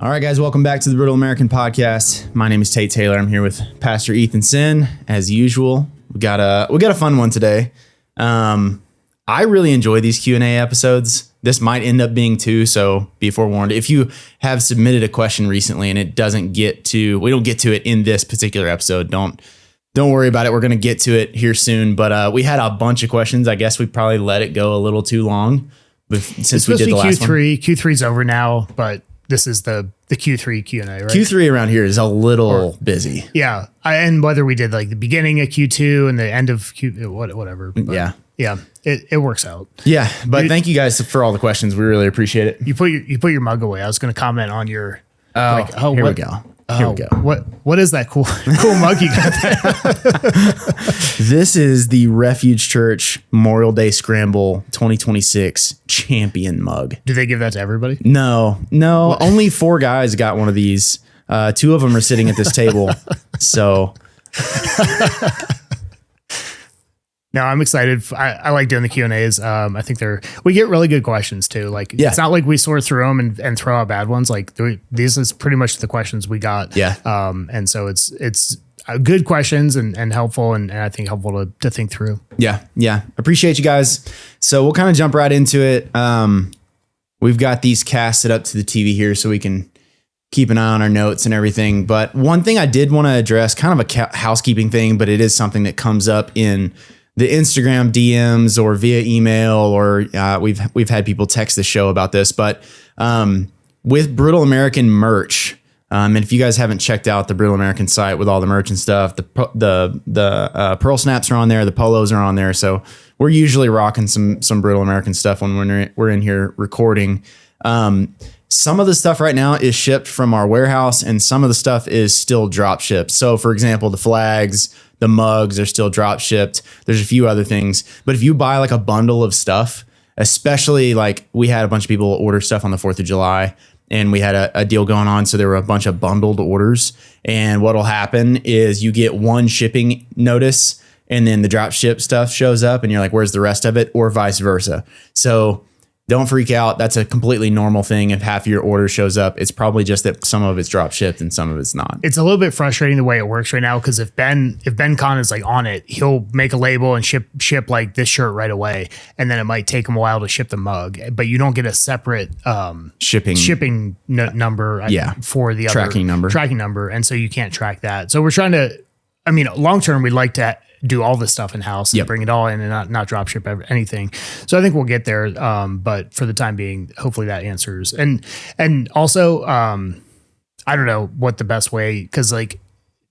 All right, guys, welcome back to the Brutal American Podcast. My name is Tate Taylor. I'm here with Pastor Ethan Sin. As usual, we got a fun one today. I really enjoy these Q&A episodes. This might end up being two, so be forewarned. If you have submitted a question recently and we don't get to it in this particular episode, don't worry about it. We're going to get to it here soon. But we had a bunch of questions. I guess we probably let it go a little too long since we did the last one. Q3's over now, but this is the Q3 Q&A, right? Q3 around here is a little busy. Yeah. And whether we did like the beginning of Q2 and the end of Q, whatever. But yeah, it works out. Yeah. But thank you guys for all the questions. We really appreciate it. You put your mug away. I was going to comment on your, here we go. Here we go. What is that cool mug you got there? This is the Refuge Church Memorial Day Scramble 2026 champion mug. Do they give that to everybody? No. What? Only 4 guys got one of these. 2 of them are sitting at this table. So. No, I'm excited. I like doing the Q&As. I think we get really good questions too. Like, It's not like we sort through them and throw out bad ones. Like these is pretty much the questions we got. Yeah. And so it's good questions and helpful and I think helpful to think through. Yeah. Yeah. Appreciate you guys. So we'll kind of jump right into it. We've got these casted up to the TV here so we can keep an eye on our notes and everything. But one thing I did want to address, kind of a housekeeping thing, but it is something that comes up in the Instagram DMs or via email, or we've had people text the show about this, but with Brutal American merch, and if you guys haven't checked out the Brutal American site with all the merch and stuff, the Pearl Snaps are on there, the polos are on there, so we're usually rocking some Brutal American stuff when we're in here recording. Some of the stuff right now is shipped from our warehouse, and some of the stuff is still drop shipped. So, for example, the flags, the mugs are still drop shipped. There's a few other things. But if you buy like a bundle of stuff, especially like we had a bunch of people order stuff on the 4th of July and we had a deal going on. So there were a bunch of bundled orders. And what'll happen is you get one shipping notice and then the drop ship stuff shows up and you're like, where's the rest of it? Or vice versa. So don't freak out. That's a completely normal thing. If half of your order shows up, it's probably just that some of it's drop shipped and some of it's not. It's a little bit frustrating the way it works right now because if Ben Con is like on it, he'll make a label and ship like this shirt right away, and then it might take him a while to ship the mug, but you don't get a separate shipping number for the tracking number, and so you can't track that. So we're trying to. I mean, long term, we'd like to do all this stuff in house and bring it all in and not drop ship anything. So I think we'll get there. But for the time being, hopefully that answers. And also, I don't know what the best way, because like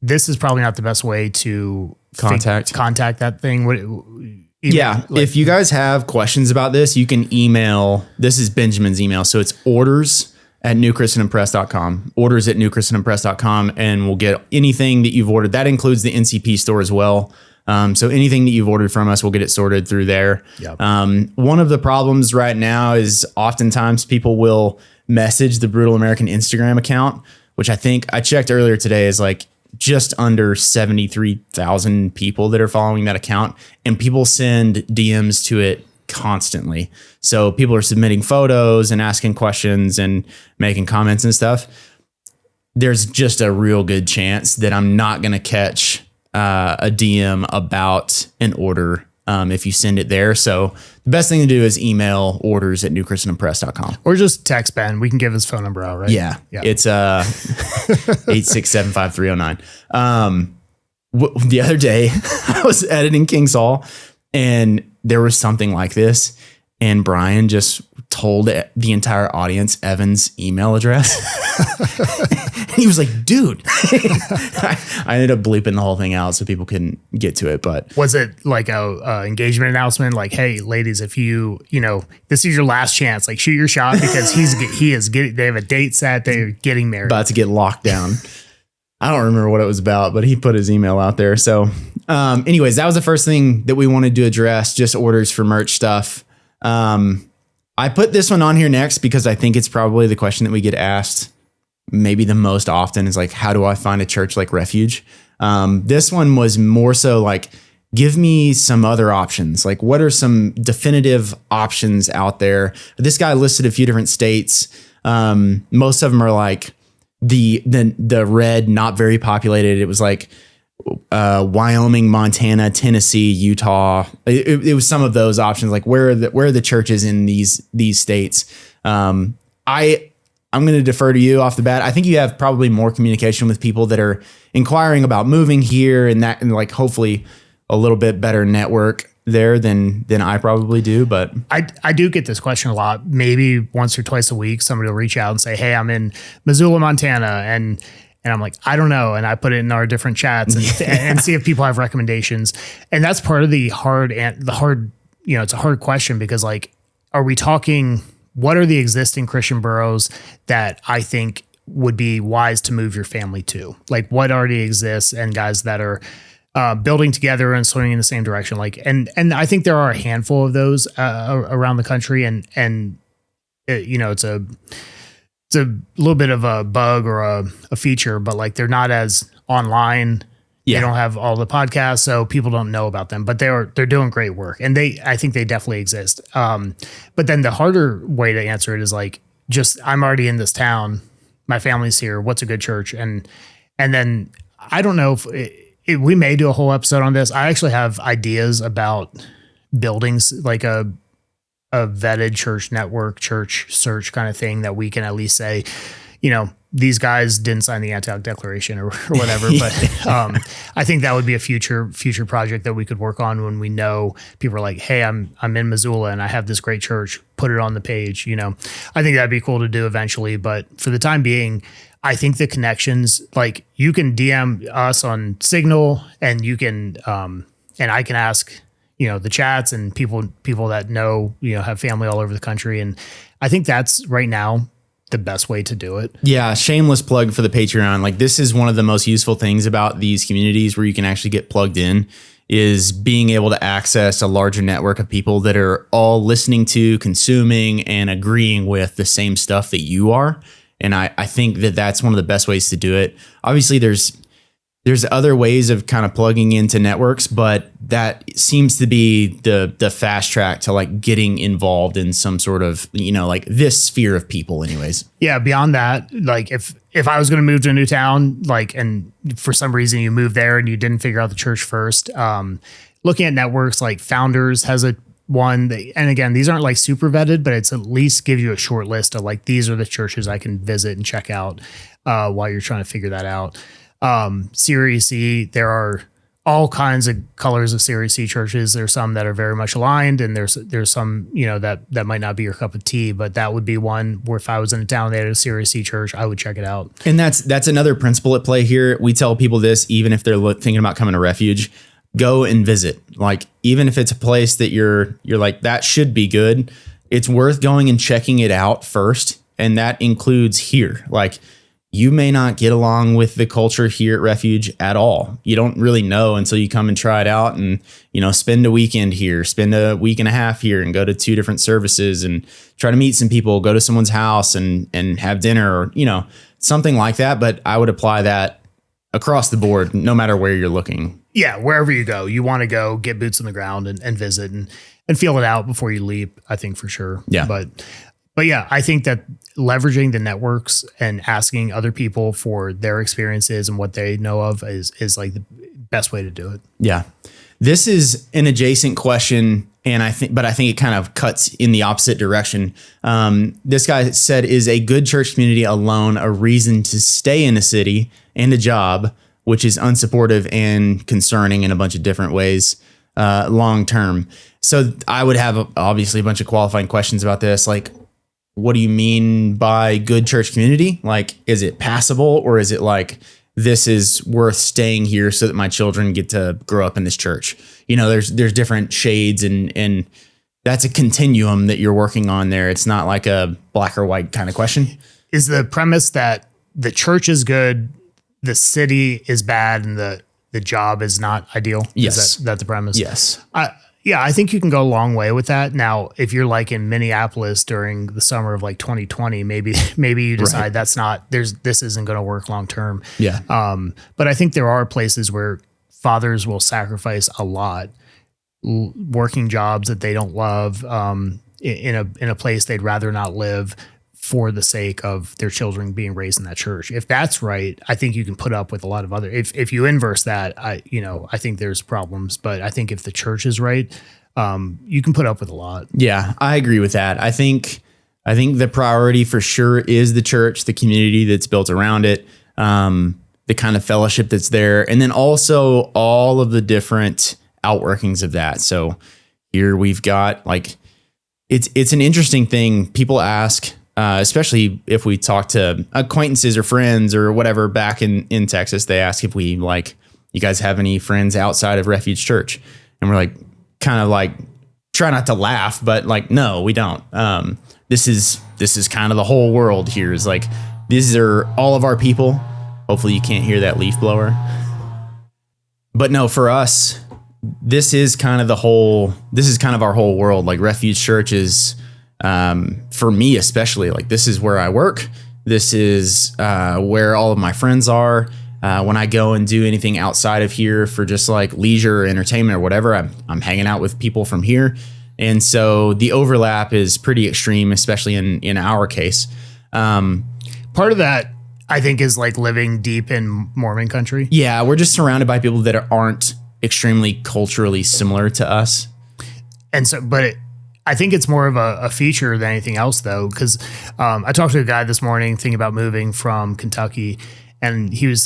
this is probably not the best way to contact that thing. If you guys have questions about this, you can email. This is Benjamin's email. So it's orders@newchristianandpress.com, orders@newchristianandpress.com, and we'll get anything that you've ordered. That includes the NCP store as well. So anything that you've ordered from us, we'll get it sorted through there. Yep. One of the problems right now is oftentimes people will message the Brutal American Instagram account, which I think I checked earlier today is like just under 73,000 people that are following that account, and people send DMs to it constantly. So people are submitting photos and asking questions and making comments and stuff. There's just a real good chance that I'm not going to catch a DM about an order if you send it there. So the best thing to do is email orders@newchristianandpress.com. Or just text Ben. We can give his phone number out, right? Yeah. It's 8675309. The other day I was editing King Saul and there was something like this, and Brian just told the entire audience Evan's email address. He was like, dude. I ended up bleeping the whole thing out so people couldn't get to it. But was it like a engagement announcement? Like, hey, ladies, if this is your last chance, like shoot your shot because they have a date set. They're getting married. About to get locked down. I don't remember what it was about, but he put his email out there. So anyways, that was the first thing that we wanted to address, just orders for merch stuff. I put this one on here next because I think it's probably the question that we get asked maybe the most often is like, how do I find a church like Refuge? This one was more so like, give me some other options. Like, what are some definitive options out there? This guy listed a few different states. Most of them are like the red, not very populated. It was like Wyoming, Montana, Tennessee, Utah. It was some of those options. Like where are the churches in these states? I'm going to defer to you off the bat. I think you have probably more communication with people that are inquiring about moving here and like hopefully a little bit better network there than I probably do. But I do get this question a lot. Maybe once or twice a week, somebody will reach out and say, "Hey, I'm in Missoula, Montana," and I'm like, I don't know. And I put it in our different chats and see if people have recommendations. And that's part of the hard, it's a hard question because like, are we talking, what are the existing Christian boroughs that I think would be wise to move your family to? Like what already exists and guys that are building together and swimming in the same direction. Like, and I think there are a handful of those around the country and it's a little bit of a bug or a feature, but like they're not as online. Yeah. They don't have all the podcasts, so people don't know about them, but they're doing great work. And I think they definitely exist. But then the harder way to answer it is like, just, I'm already in this town. My family's here. What's a good church? And then I don't know if we may do a whole episode on this. I actually have ideas about buildings, like a vetted church network, church search kind of thing that we can at least say, these guys didn't sign the Antioch Declaration or whatever. But I think that would be a future project that we could work on when we know people are like, hey, I'm in Missoula and I have this great church, put it on the page. I think that'd be cool to do eventually. But for the time being, I think the connections, like you can DM us on Signal and you can, and I can ask, the chats and people that know, have family all over the country. And I think that's right now the best way to do it. Yeah. Shameless plug for the Patreon. Like this is one of the most useful things about these communities where you can actually get plugged in is being able to access a larger network of people that are all listening to, consuming, and agreeing with the same stuff that you are. And I think that that's one of the best ways to do it. Obviously there's other ways of kind of plugging into networks, but that seems to be the fast track to like getting involved in some sort of, like this sphere of people anyways. Yeah. Beyond that, like if I was going to move to a new town, like, and for some reason you moved there and you didn't figure out the church first, looking at networks like Founders has one that, and again, these aren't like super vetted, but it's at least give you a short list of like, these are the churches I can visit and check out while you're trying to figure that out. Series C, there are all kinds of colors of Series C churches. There's some that are very much aligned and there's some, that might not be your cup of tea, but that would be one where if I was in a town that had a Series C church, I would check it out. And that's another principle at play here. We tell people this, even if they're thinking about coming to Refuge, go and visit. Like, even if it's a place that you're like, that should be good, it's worth going and checking it out first. And that includes here. Like, you may not get along with the culture here at Refuge at all. You don't really know until you come and try it out and, spend a weekend here, spend a week and a half here and go to 2 different services and try to meet some people, go to someone's house and have dinner or, something like that. But I would apply that across the board, no matter where you're looking. Yeah. Wherever you go, you want to go get boots on the ground and visit and feel it out before you leap, I think for sure. Yeah. But yeah, I think that leveraging the networks and asking other people for their experiences and what they know of is like the best way to do it. Yeah. This is an adjacent question, and I think it kind of cuts in the opposite direction. This guy said, is a good church community alone a reason to stay in a city and a job, which is unsupportive and concerning in a bunch of different ways long term? So I would have obviously a bunch of qualifying questions about this. Like, what do you mean by good church community? Like, is it passable, or is it like, this is worth staying here so that my children get to grow up in this church? There's different shades and that's a continuum that you're working on there. It's not like a black or white kind of question. Is the premise that the church is good, the city is bad, and the job is not ideal? Yes. Is that the premise? Yes. Yeah, I think you can go a long way with that. Now, if you're like in Minneapolis during the summer of like 2020, maybe you decide this isn't going to work long term. Yeah. But I think there are places where fathers will sacrifice a lot, working jobs that they don't love, in a place they'd rather not live for the sake of their children being raised in that church. If that's right, I think you can put up with a lot of other. If you inverse that, I think there's problems. But I think if the church is right, you can put up with a lot. Yeah, I agree with that. I think the priority for sure is the church, the community that's built around it, the kind of fellowship that's there, and then also all of the different outworkings of that. So here we've got like it's an interesting thing. People ask. Especially if we talk to acquaintances or friends or whatever back in Texas, they ask if we like, you guys have any friends outside of Refuge Church? And we're like, kind of like, try not to laugh, but like, no, we don't. This is kind of the whole world here is like, these are all of our people. Hopefully you can't hear that leaf blower. But no, for us, this is kind of our whole world. Like Refuge Church is, for me especially, like this is where I work. This is where all of my friends are. When I go and do anything outside of here for just like leisure or entertainment or whatever, I'm hanging out with people from here. And so the overlap is pretty extreme, especially in our case. Part of that, I think, is like living deep in Mormon country. Yeah, we're just surrounded by people that aren't extremely culturally similar to us. And so, I think it's more of a feature than anything else, though, because I talked to a guy this morning thinking about moving from Kentucky, and he was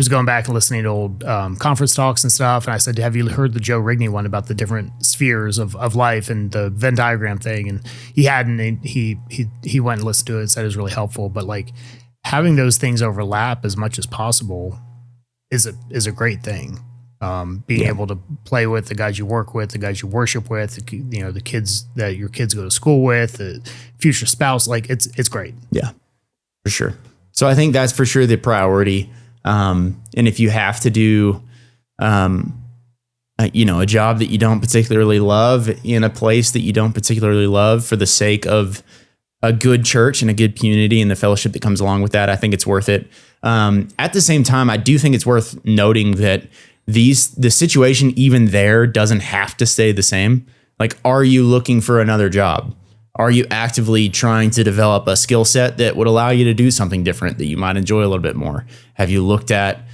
going back and listening to old conference talks and stuff. And I said, "Have you heard the Joe Rigney one about the different spheres of life and the Venn diagram thing?" And he hadn't. And he went and listened to it and said it was really helpful. But like having those things overlap as much as possible is a great thing. Being able to play with the guys you work with, the guys you worship with, the kids that your kids go to school with, the future spouse, like it's great. Yeah, for sure. So I think that's for sure the priority. And if you have to do, a job that you don't particularly love in a place that you don't particularly love for the sake of a good church and a good community and the fellowship that comes along with that, I think it's worth it. At the same time, I do think it's worth noting that the situation even there doesn't have to stay the same. Like, are you looking for another job? Are you actively trying to develop a skill set that would allow you to do something different that you might enjoy a little bit more? Have you looked at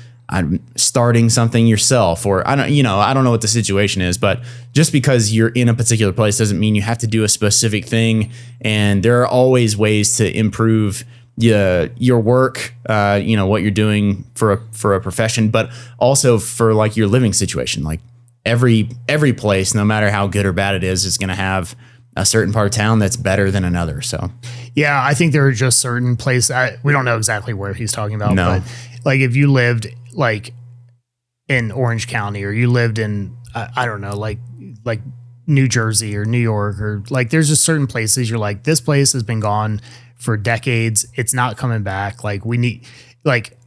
starting something yourself? Or I don't know what the situation is, but just because you're in a particular place doesn't mean you have to do a specific thing. And there are always ways to improve your work, what you're doing for a profession, but also for like your living situation. Like every place, no matter how good or bad it is going to have a certain part of town that's better than another. So, yeah, I think there are just certain places. We don't know exactly where he's talking about, no. But like if you lived like in Orange County, or you lived in, I don't know, like New Jersey or New York, or like there's just certain places you're like, this place has been gone for decades. It's not coming back. Like we need, like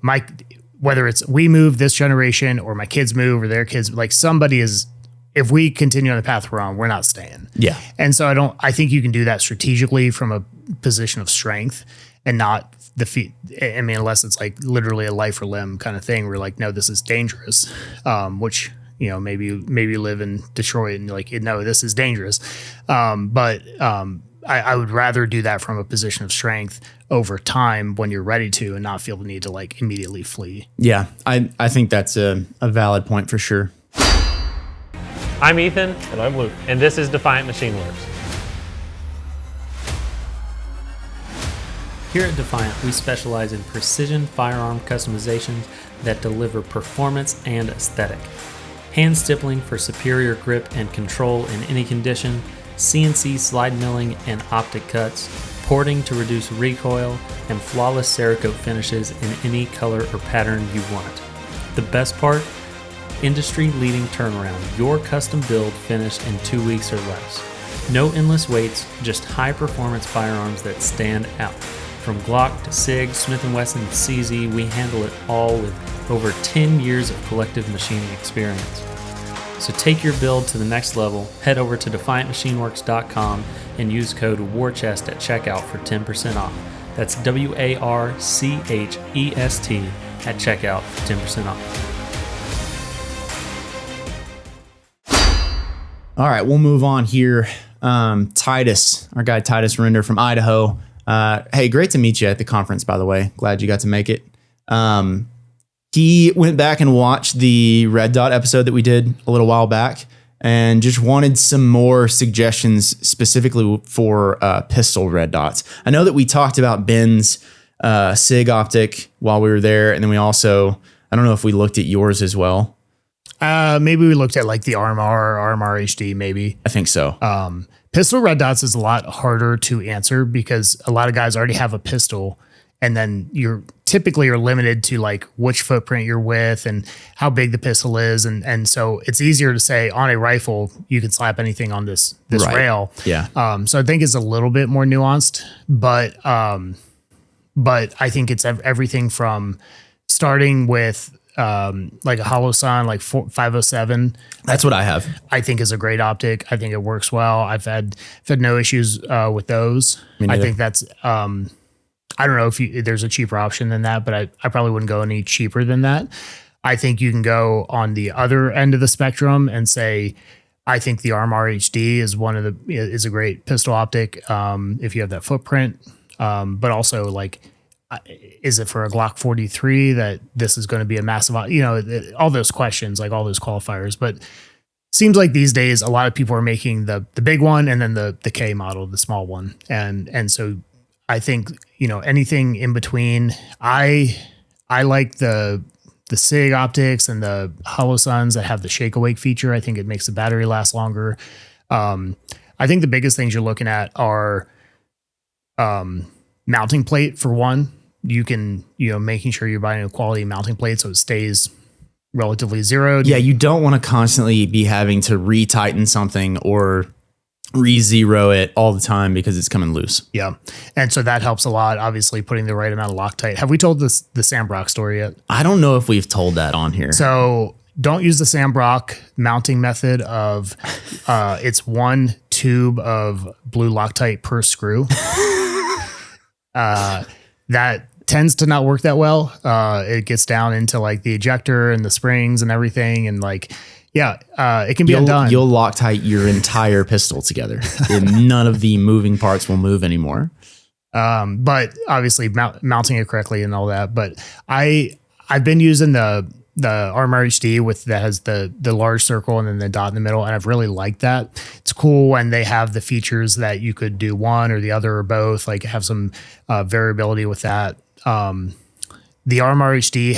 whether it's we move this generation or my kids move or their kids, like somebody is, if we continue on the path we're on, we're not staying. Yeah. And so I think you can do that strategically from a position of strength and not unless it's like literally a life or limb kind of thing. We're like, no, this is dangerous. Which, maybe you live in Detroit and you're like, no, this is dangerous. But I would rather do that from a position of strength over time when you're ready to, and not feel the need to like immediately flee. Yeah. I think that's a valid point for sure. I'm Ethan. And I'm Luke. And this is Defiant Machine Works. Here at Defiant, we specialize in precision firearm customizations that deliver performance and aesthetic. Hand stippling for superior grip and control in any condition, CNC slide milling and optic cuts, porting to reduce recoil, and flawless Cerakote finishes in any color or pattern you want. The best part? Industry-leading turnaround, your custom build finished in 2 weeks or less. No endless waits, just high-performance firearms that stand out. From Glock to SIG, Smith & Wesson to CZ, we handle it all with over 10 years of collective machining experience. So take your build to the next level, head over to DefiantMachineWorks.com and use code WARCHEST at checkout for 10% off. That's WARCHEST at checkout for 10% off. All right, we'll move on here. Titus, our guy Titus Render from Idaho, Hey, great to meet you at the conference, by the way. Glad you got to make it. He went back and watched the Red Dot episode that we did a little while back and just wanted some more suggestions specifically for pistol red dots. I know that we talked about Ben's SIG optic while we were there. And then we also, I don't know if we looked at yours as well. Maybe we looked at like the RMR HD, maybe. I think so. Pistol red dots is a lot harder to answer because a lot of guys already have a pistol, and then you're limited to like which footprint you're with and how big the pistol is. And so it's easier to say on a rifle, you can slap anything on this Right. rail. Yeah. So I think it's a little bit more nuanced, but I think it's everything from starting with like a Hollow Sun, like 507. That's what I have. I think is a great optic. I think it works well. I've had no issues with those. I think that's I don't know if there's a cheaper option than that, but I probably wouldn't go any cheaper than that. I think you can go on the other end of the spectrum and say, I think the RMR HD is a great pistol optic if you have that footprint. But also like, is it for a Glock 43 that this is going to be a massive, all those questions, like all those qualifiers, but seems like these days, a lot of people are making the big one and then the K model, the small one. And so I think, anything in between, I like the SIG optics and the Hollow Suns that have the shake awake feature. I think it makes the battery last longer. I think the biggest things you're looking at are mounting plate for one. You can, making sure you're buying a quality mounting plate so it stays relatively zeroed. Yeah, you don't want to constantly be having to retighten something or re-zero it all the time because it's coming loose. Yeah. And so that helps a lot, obviously putting the right amount of Loctite. Have we told the Sam Brock story yet? I don't know if we've told that on here. So don't use the Sam Brock mounting method of it's one tube of blue Loctite per screw. That tends to not work that well. It gets down into like the ejector and the springs and everything. And like, it can be undone. You'll Loctite your entire pistol together and none of the moving parts will move anymore. But obviously mounting it correctly and all that. But I've been using the RMR HD that has the large circle and then the dot in the middle. And I've really liked that. It's cool when they have the features that you could do one or the other or both, like have some variability with that. The RMR HD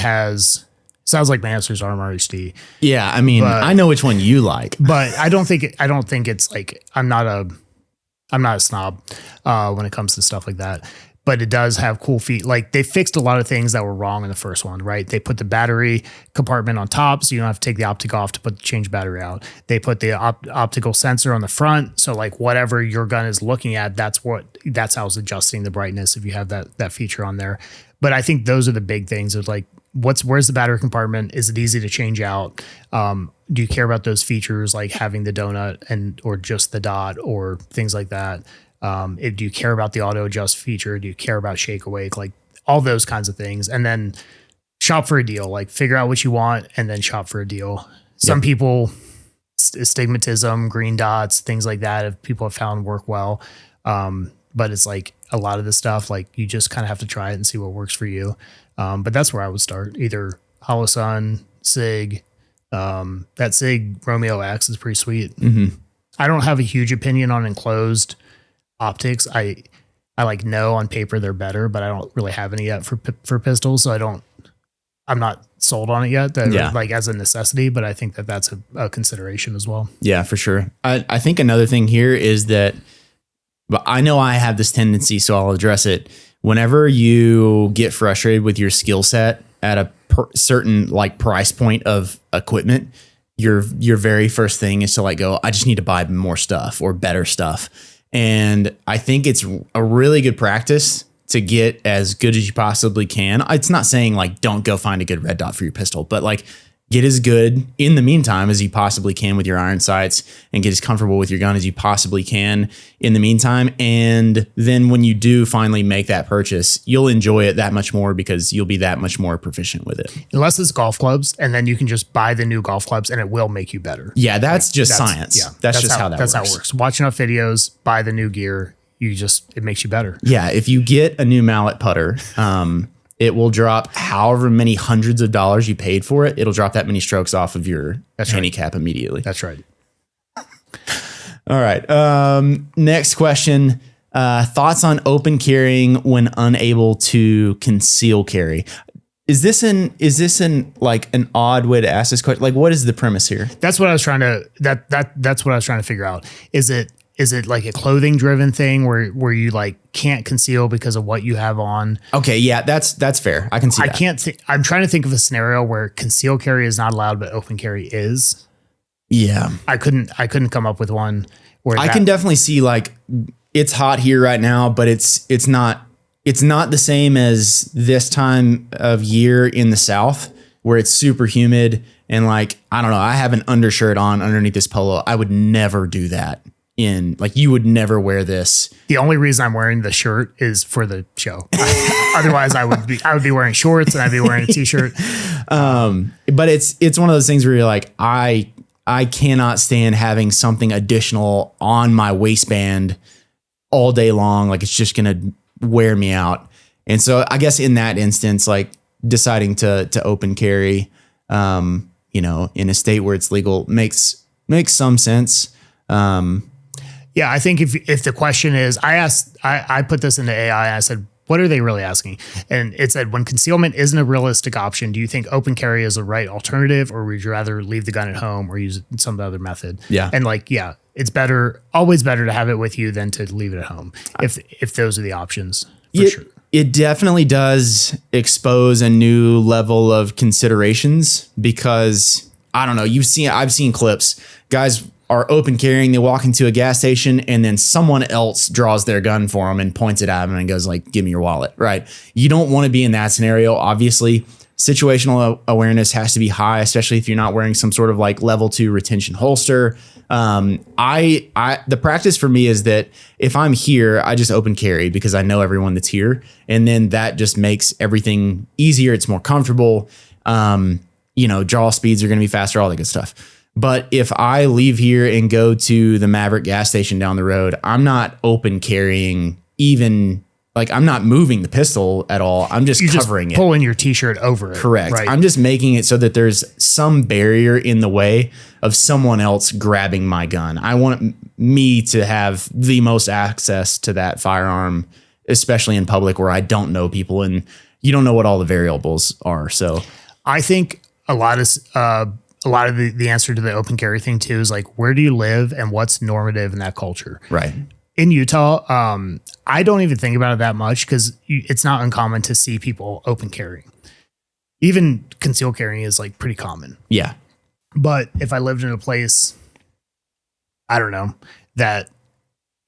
sounds like my answer's RMR HD. Yeah. I mean, I know which one you like, but I don't think it's like, I'm not a snob when it comes to stuff like that. But it does have cool feet. Like they fixed a lot of things that were wrong in the first one, right? They put the battery compartment on top, so you don't have to take the optic off to change battery out. They put the optical sensor on the front, so like whatever your gun is looking at, that's how it's adjusting the brightness if you have that feature on there. But I think those are the big things of like, where's the battery compartment? Is it easy to change out? Do you care about those features like having the donut or just the dot or things like that? Do you care about the auto adjust feature? Do you care about shake awake? Like all those kinds of things. And then shop for a deal, like figure out what you want and then shop for a deal. Some people, astigmatism, green dots, things like that, if people have found work well. But it's like a lot of the stuff, like you just kind of have to try it and see what works for you. But that's where I would start. Either Hollow Sun, SIG, that SIG Romeo X is pretty sweet. Mm-hmm. I don't have a huge opinion on enclosed optics. I like know on paper they're better, but I don't really have any yet for pistols. So I'm not sold on it yet. Like as a necessity, but I think that's a consideration as well. Yeah, for sure. I think another thing here is that, but I know I have this tendency, so I'll address it. Whenever you get frustrated with your skill set at a certain like price point of equipment, your very first thing is to like go, I just need to buy more stuff or better stuff. And I think it's a really good practice to get as good as you possibly can. It's not saying like, don't go find a good red dot for your pistol, but like get as good in the meantime as you possibly can with your iron sights and get as comfortable with your gun as you possibly can in the meantime. And then when you do finally make that purchase, you'll enjoy it that much more because you'll be that much more proficient with it. Unless it's golf clubs, and then you can just buy the new golf clubs and it will make you better. Yeah, that's just science. Yeah, that's just how that works. That's how it works. Watch enough videos, buy the new gear, it makes you better. Yeah. If you get a new mallet putter, it will drop however many hundreds of dollars you paid for it. It'll drop that many strokes off of your handicap immediately. That's right. All right. Next question. Thoughts on open carrying when unable to conceal carry? Is this an like an odd way to ask this question? Like, what is the premise here? That's what I was trying to that's what I was trying to figure out. Is it like a clothing driven thing where you like can't conceal because of what you have on? Okay, yeah, that's fair. I can see that. I'm trying to think of a scenario where conceal carry is not allowed, but open carry is. Yeah. I couldn't come up with one where I can definitely see like it's hot here right now, but it's not the same as this time of year in the South where it's super humid and like, I don't know, I have an undershirt on underneath this polo. I would never do that. You would never wear this. The only reason I'm wearing the shirt is for the show. Otherwise I would be wearing shorts and I'd be wearing a t-shirt. But it's one of those things where you're like, I cannot stand having something additional on my waistband all day long. Like it's just going to wear me out. And so I guess in that instance, like deciding to open carry, in a state where it's legal makes some sense. Yeah, I think if the question is, I put this into AI and I said, what are they really asking? And it said, when concealment isn't a realistic option, do you think open carry is the right alternative, or would you rather leave the gun at home or use some other method? Yeah. And it's always better to have it with you than to leave it at home if those are the options. For sure. It definitely does expose a new level of considerations because I don't know, I've seen clips, guys are open carrying, they walk into a gas station and then someone else draws their gun for them and points it at them and goes like, give me your wallet, right? You don't want to be in that scenario. Obviously, situational awareness has to be high, especially if you're not wearing some sort of like level 2 retention holster. The practice for me is that if I'm here, I just open carry because I know everyone that's here. And then that just makes everything easier. It's more comfortable. Draw speeds are going to be faster, all that good stuff. But if I leave here and go to the Maverick gas station down the road, I'm not open carrying even like I'm not moving the pistol at all. I'm just covering it. Pulling your t-shirt over it. Correct. Right? I'm just making it so that there's some barrier in the way of someone else grabbing my gun. I want me to have the most access to that firearm, especially in public where I don't know people and you don't know what all the variables are. So I think a lot of the answer to the open carry thing too is like, where do you live and what's normative in that culture? Right. In Utah, I don't even think about it that much because it's not uncommon to see people open carrying. Even concealed carrying is like pretty common. Yeah. But if I lived in a place, I don't know, that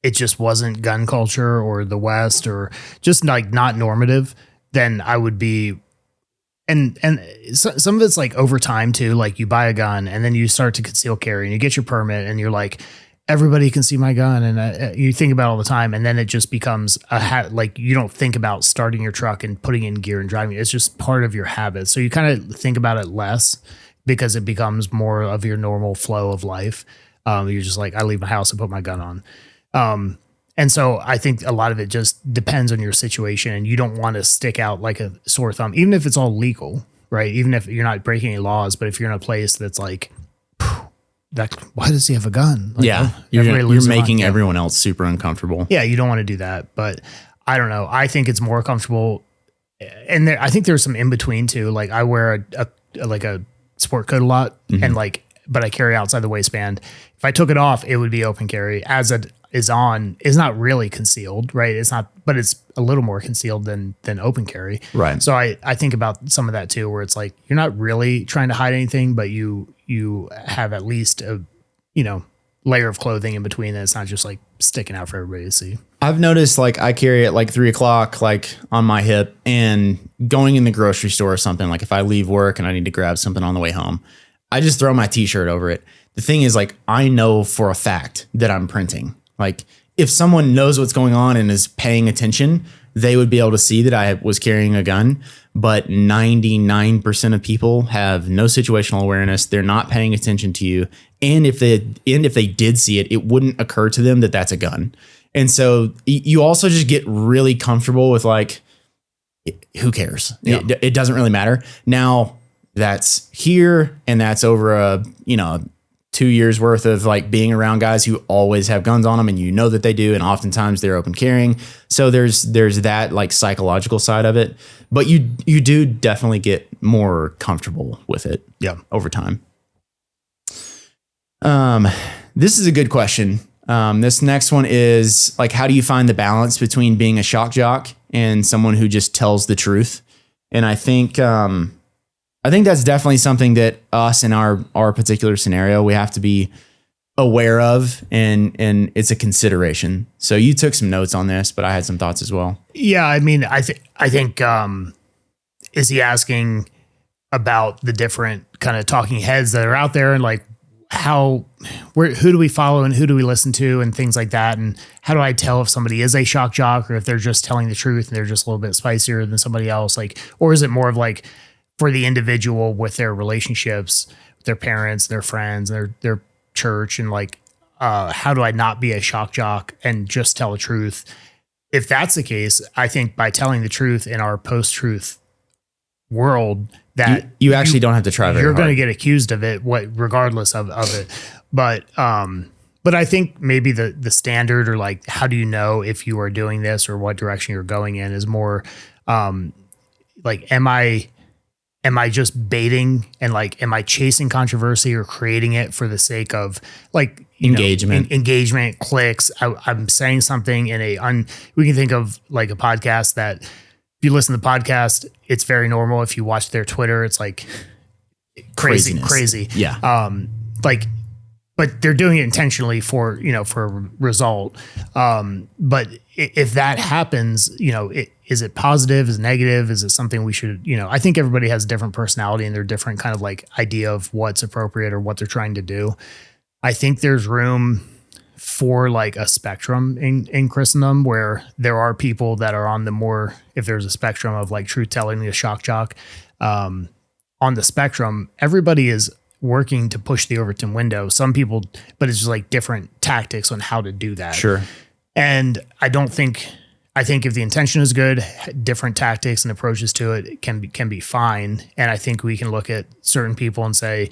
it just wasn't gun culture or the West or just like not normative, then I would be. And some of it's like over time too, like you buy a gun and then you start to conceal carry and you get your permit and you're like, everybody can see my gun. And you think about it all the time. And then it just becomes like you don't think about starting your truck and putting in gear and driving. It's just part of your habit. So you kind of think about it less because it becomes more of your normal flow of life. You're just like, I leave my house and put my gun on. And so I think a lot of it just depends on your situation and you don't want to stick out like a sore thumb, even if it's all legal, right? Even if you're not breaking any laws, but if you're in a place that's like, why does he have a gun? Like, yeah. You're making everyone else super uncomfortable. Yeah. You don't want to do that, but I don't know. I think it's more comfortable. And I think there's some in between too. Like I wear a sport coat a lot and but I carry outside the waistband. If I took it off, it would be open carry. As it is not really concealed, right? It's not, but it's a little more concealed than open carry. Right. So I think about some of that too, where it's like, you're not really trying to hide anything, but you have at least a, layer of clothing in between that it's not just like sticking out for everybody to see. I've noticed like I carry it like 3 o'clock, like on my hip and going in the grocery store or something. Like if I leave work and I need to grab something on the way home, I just throw my t-shirt over it. The thing is like, I know for a fact that I'm printing. Like if someone knows what's going on and is paying attention, they would be able to see that I was carrying a gun. But 99% of people have no situational awareness. They're not paying attention to you. And if they did see it, it wouldn't occur to them that that's a gun. And so you also just get really comfortable with like, who cares? Yeah. It doesn't really matter. Now that's here, and that's over a 2 years worth of like being around guys who always have guns on them, and you know that they do, and oftentimes they're open carrying. So there's that like psychological side of it, but you do definitely get more comfortable with it. Yeah, over time. This is a good question. This next one is like, how do you find the balance between being a shock jock and someone who just tells the truth? And I think that's definitely something that us in our particular scenario, we have to be aware of, and it's a consideration. So you took some notes on this, but I had some thoughts as well. Yeah. I mean, I think, is he asking about the different kind of talking heads that are out there, and like who do we follow and who do we listen to and things like that? And how do I tell if somebody is a shock jock or if they're just telling the truth and they're just a little bit spicier than somebody else? Like, or is it more of like for the individual with their relationships, their parents, their friends, their church, and like, how do I not be a shock jock and just tell the truth? If that's the case, I think by telling the truth in our post-truth world, that you actually don't have to try very hard. You're going to get accused of it, regardless of it. But I think maybe the standard, or like, how do you know if you are doing this or what direction you're going in, is more like, am I just baiting, and like, am I chasing controversy or creating it for the sake of like engagement, clicks? I'm saying something we can think of like a podcast that, if you listen to the podcast, it's very normal. If you watch their Twitter, it's like crazy. Yeah. But they're doing it intentionally for a result. But if that happens, is it positive? Is it negative? Is it something we should, I think everybody has a different personality and their different kind of like idea of what's appropriate or what they're trying to do. I think there's room for like a spectrum in Christendom, where there are people that are on the more, if there's a spectrum of like truth telling the shock jock, on the spectrum, everybody is working to push the Overton window. Some people, but it's just like different tactics on how to do that. Sure. And I think if the intention is good, different tactics and approaches to it can be fine. And I think we can look at certain people and say,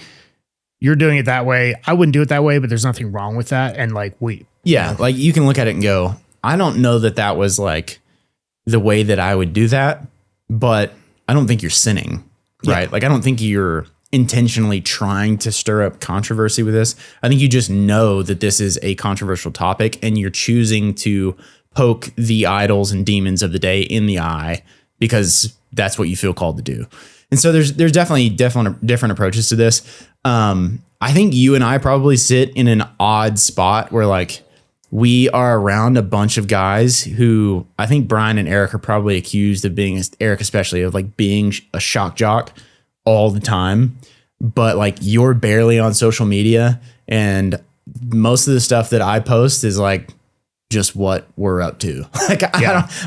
you're doing it that way. I wouldn't do it that way, but there's nothing wrong with that. And like, like you can look at it and go, I don't know that was like the way that I would do that, but I don't think you're sinning, right? Yeah. Like, I don't think you're intentionally trying to stir up controversy with this. I think you just know that this is a controversial topic, and you're choosing to poke the idols and demons of the day in the eye because that's what you feel called to do. And so there's definitely different approaches to this. I think you and I probably sit in an odd spot where like we are around a bunch of guys who, I think Brian and Eric are probably accused of being, Eric especially, of like being a shock jock all the time. But like, you're barely on social media, and most of the stuff that I post is like just what we're up to. Like,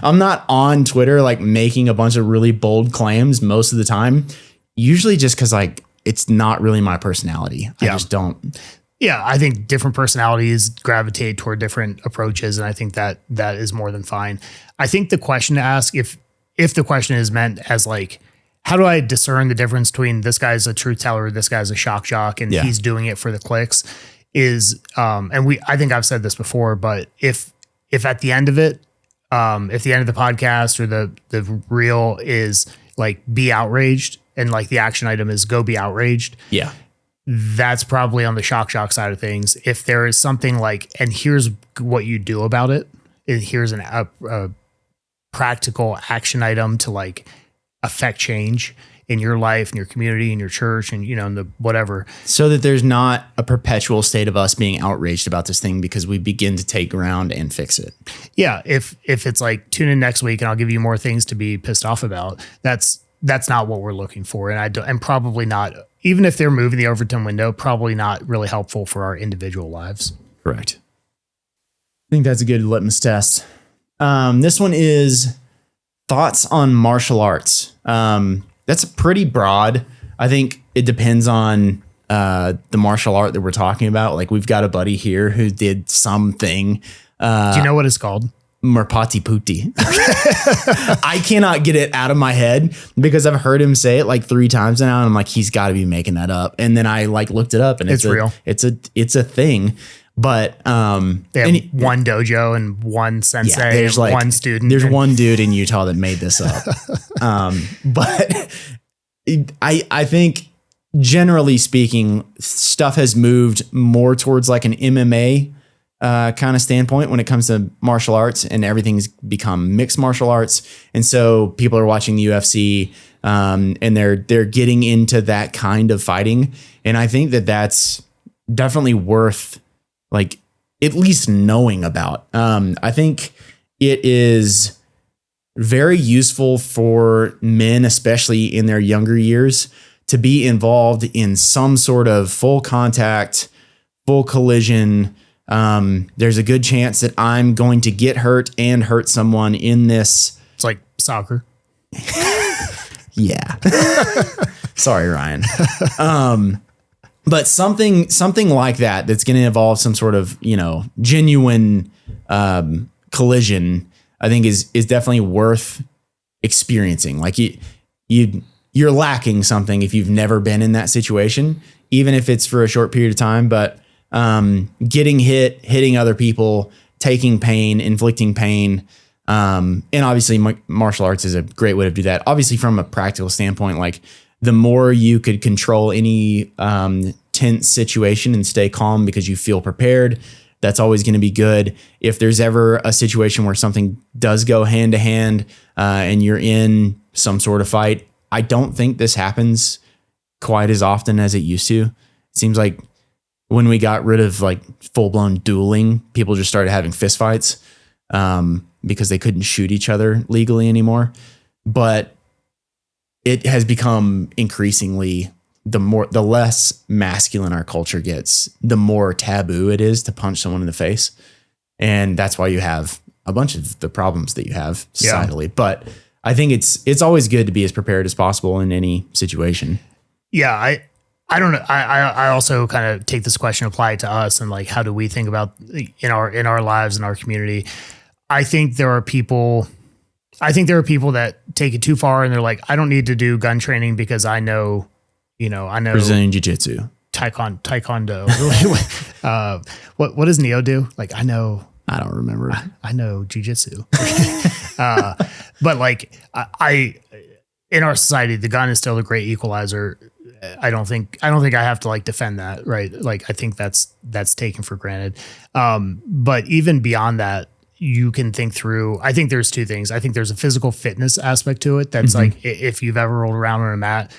I'm not on Twitter like making a bunch of really bold claims most of the time, usually just because like it's not really my personality. I just don't. Yeah, I think different personalities gravitate toward different approaches, and I think that is more than fine. I think the question to ask, if the question is meant as like, how do I discern the difference between this guy's a truth teller, this guy's a shock jock, and he's doing it for the clicks, is I think I've said this before, but if at the end of it, if the end of the podcast or the reel is like, be outraged, and like the action item is go be outraged. Yeah. That's probably on the shock jock side of things. If there is something like, and here's what you do about it, and here's a practical action item to like affect change in your life and your community and your church and, in the whatever. So that there's not a perpetual state of us being outraged about this thing because we begin to take ground and fix it. Yeah. If it's like, tune in next week and I'll give you more things to be pissed off about, that's not what we're looking for. And probably not, even if they're moving the Overton window, probably not really helpful for our individual lives. Correct. I think that's a good litmus test. This one is, thoughts on martial arts. That's pretty broad. I think it depends on the martial art that we're talking about. Like we've got a buddy here who did something. Do you know what it's called? Merpati Putti. I cannot get it out of my head because I've heard him say it like 3 times now. And I'm like, he's got to be making that up. And then I like looked it up and it's real. It's a thing. But they have one dojo and one sensei, there's like one student. There's one dude in Utah that made this up. But I think generally speaking, stuff has moved more towards like an MMA kind of standpoint when it comes to martial arts, and everything's become mixed martial arts. And so people are watching the UFC and they're getting into that kind of fighting. And I think that that's definitely worth like at least knowing about. I think it is very useful for men, especially in their younger years, to be involved in some sort of full contact, full collision. There's a good chance that I'm going to get hurt and hurt someone in this. It's like soccer. Yeah. Sorry, Ryan. But something like that's going to involve some sort of, genuine collision, I think is definitely worth experiencing. Like you're lacking something if you've never been in that situation, even if it's for a short period of time. But getting hitting other people, taking pain, inflicting pain, and obviously martial arts is a great way to do that. Obviously, from a practical standpoint, like the more you could control any tense situation and stay calm because you feel prepared, that's always going to be good. If there's ever a situation where something does go hand to hand and you're in some sort of fight, I don't think this happens quite as often as it used to. It seems like when we got rid of like full blown dueling, people just started having fist fights because they couldn't shoot each other legally anymore. But it has become increasingly the less masculine our culture gets, the more taboo it is to punch someone in the face. And that's why you have a bunch of the problems that you have societally. Yeah. But I think it's always good to be as prepared as possible in any situation. Yeah. I don't know. I also kind of take this question, apply it to us, and like, how do we think about in our lives, in our community? I think there are people that take it too far and they're like, I don't need to do gun training because I know Brazilian Jiu-Jitsu, Taekwondo. What does Neo do? Like, I don't remember. I know Jiu-Jitsu. But like I in our society, the gun is still a great equalizer. I don't think I have to like defend that, right? Like, I think that's taken for granted. But even beyond that, you can think through, I think there's 2 things. I think there's a physical fitness aspect to it. That's like, if you've ever rolled around on a mat,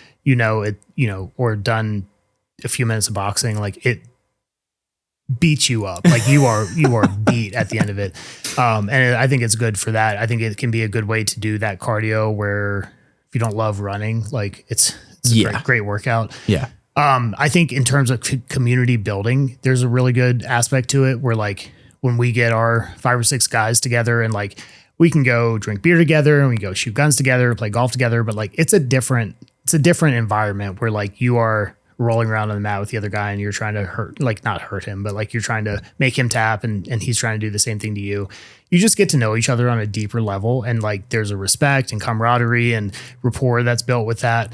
or done a few minutes of boxing, like it beats you up. Like you are beat at the end of it. And I think it's good for that. I think it can be a good way to do that cardio where if you don't love running, like it's a great workout. Yeah. I think in terms of community building, there's a really good aspect to it where like when we get our 5 or 6 guys together and like we can go drink beer together and we go shoot guns together, play golf together, but like it's a different environment where like you are rolling around on the mat with the other guy and you're trying to not hurt him, but like you're trying to make him tap and he's trying to do the same thing to you. You just get to know each other on a deeper level. And like, there's a respect and camaraderie and rapport that's built with that.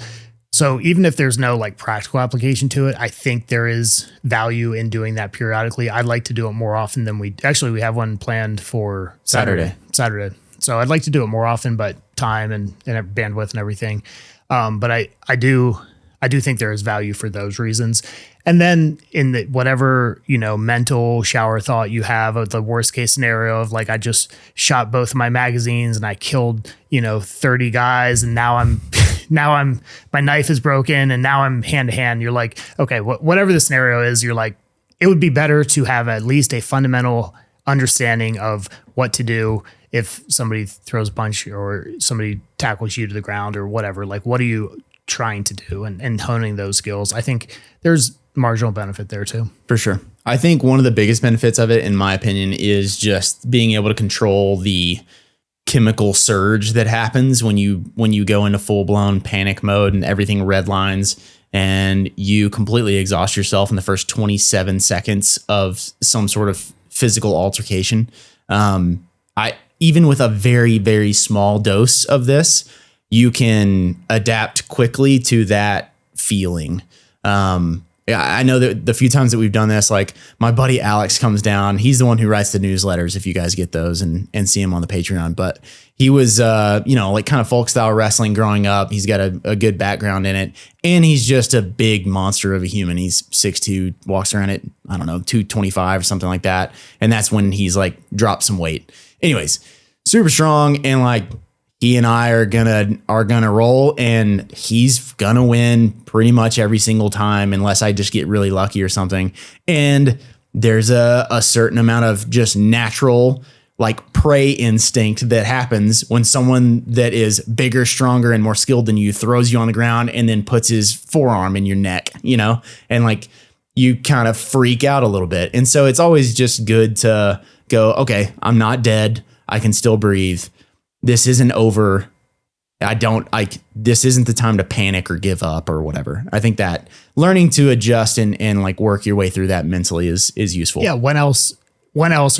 So even if there's no like practical application to it, I think there is value in doing that periodically. I'd like to do it more often than we have one planned for Saturday. So I'd like to do it more often, but time and bandwidth and everything. But I do think there is value for those reasons. And then in the whatever, mental shower thought you have of the worst case scenario of like, I just shot both of my magazines and I killed, 30 guys and now I'm my knife is broken and now I'm hand to hand. You're like, okay, whatever the scenario is, you're like, it would be better to have at least a fundamental understanding of what to do if somebody throws a punch or somebody tackles you to the ground or whatever. Like, what are you trying to do and honing those skills? I think there's marginal benefit there too. For sure. I think one of the biggest benefits of it, in my opinion, is just being able to control the chemical surge that happens when you go into full blown panic mode and everything redlines and you completely exhaust yourself in the first 27 seconds of some sort of physical altercation. Even with a very, very small dose of this, you can adapt quickly to that feeling. I know that the few times that we've done this, like my buddy Alex comes down, he's the one who writes the newsletters, if you guys get those and see him on the Patreon, but he was, like kind of folk style wrestling growing up. He's got a good background in it, and he's just a big monster of a human. He's 6'2", walks around at, 225 or something like that. And that's when he's like dropped some weight. Anyways, super strong, and like he and I are gonna roll, and he's gonna win pretty much every single time unless I just get really lucky or something. And there's a certain amount of just natural like prey instinct that happens when someone that is bigger, stronger, and more skilled than you throws you on the ground and then puts his forearm in your neck, and like you kind of freak out a little bit. And so it's always just good to go, okay, I'm not dead. I can still breathe. This isn't over. This isn't the time to panic or give up or whatever. I think that learning to adjust and like work your way through that mentally is useful. Yeah. When else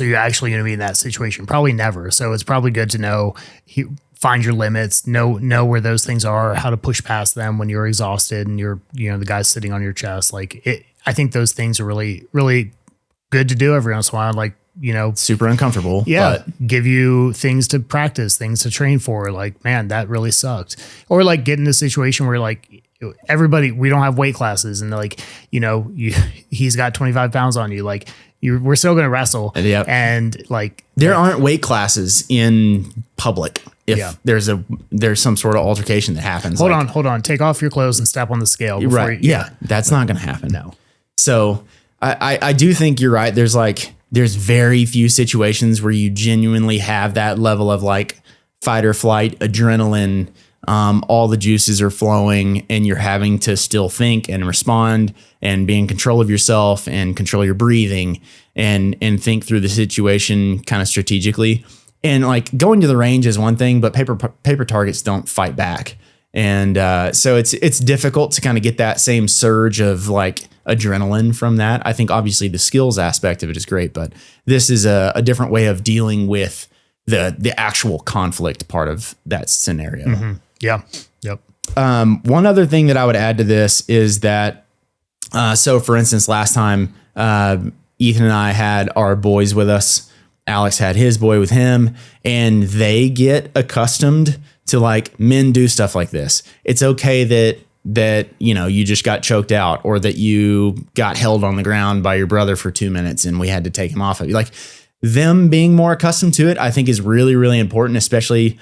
are you actually going to be in that situation? Probably never. So it's probably good to know, find your limits, know where those things are, how to push past them when you're exhausted and you're, the guy's sitting on your chest. I think those things are really, really good to do every once in a while. Like, super uncomfortable. Yeah. But give you things to practice, things to train for. Like, man, that really sucked. Or like get in a situation where like everybody, we don't have weight classes and like, he's got 25 pounds on you. Like we're still going to wrestle. Yep. And like, there aren't weight classes in public. If there's some sort of altercation that happens. Hold on. Take off your clothes and step on the scale. Right. That's not going to happen. No. So I do think you're right. There's very few situations where you genuinely have that level of like fight or flight, adrenaline, all the juices are flowing and you're having to still think and respond and be in control of yourself and control your breathing and think through the situation kind of strategically. And like going to the range is one thing, but paper targets don't fight back. And so it's difficult to kind of get that same surge of like adrenaline from that. I think obviously the skills aspect of it is great, but this is a different way of dealing with the actual conflict part of that scenario. Mm-hmm. Yeah. Yep. One other thing that I would add to this is that, so for instance, last time Ethan and I had our boys with us, Alex had his boy with him, and they get accustomed to like men do stuff like this. It's okay that you just got choked out or that you got held on the ground by your brother for 2 minutes and we had to take him off of you. Like them being more accustomed to it, I think is really, really important, especially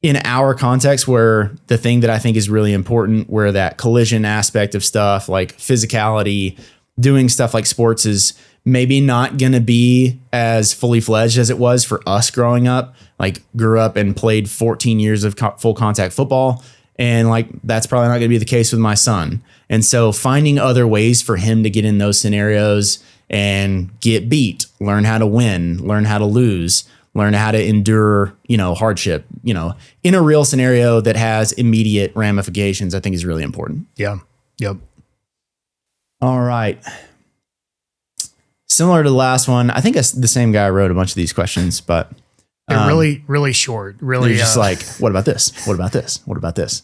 in our context where the thing that I think is really important, where that collision aspect of stuff like physicality, doing stuff like sports is maybe not going to be as fully fledged as it was for us growing up. Like grew up and played 14 years of full contact football. And like, that's probably not going to be the case with my son. And so finding other ways for him to get in those scenarios and get beat, learn how to win, learn how to lose, learn how to endure, hardship, in a real scenario that has immediate ramifications, I think is really important. Yeah. Yep. All right. Similar to the last one, I think the same guy wrote a bunch of these questions, but they're really, really short. Really, you're just like, what about this? What about this? What about this?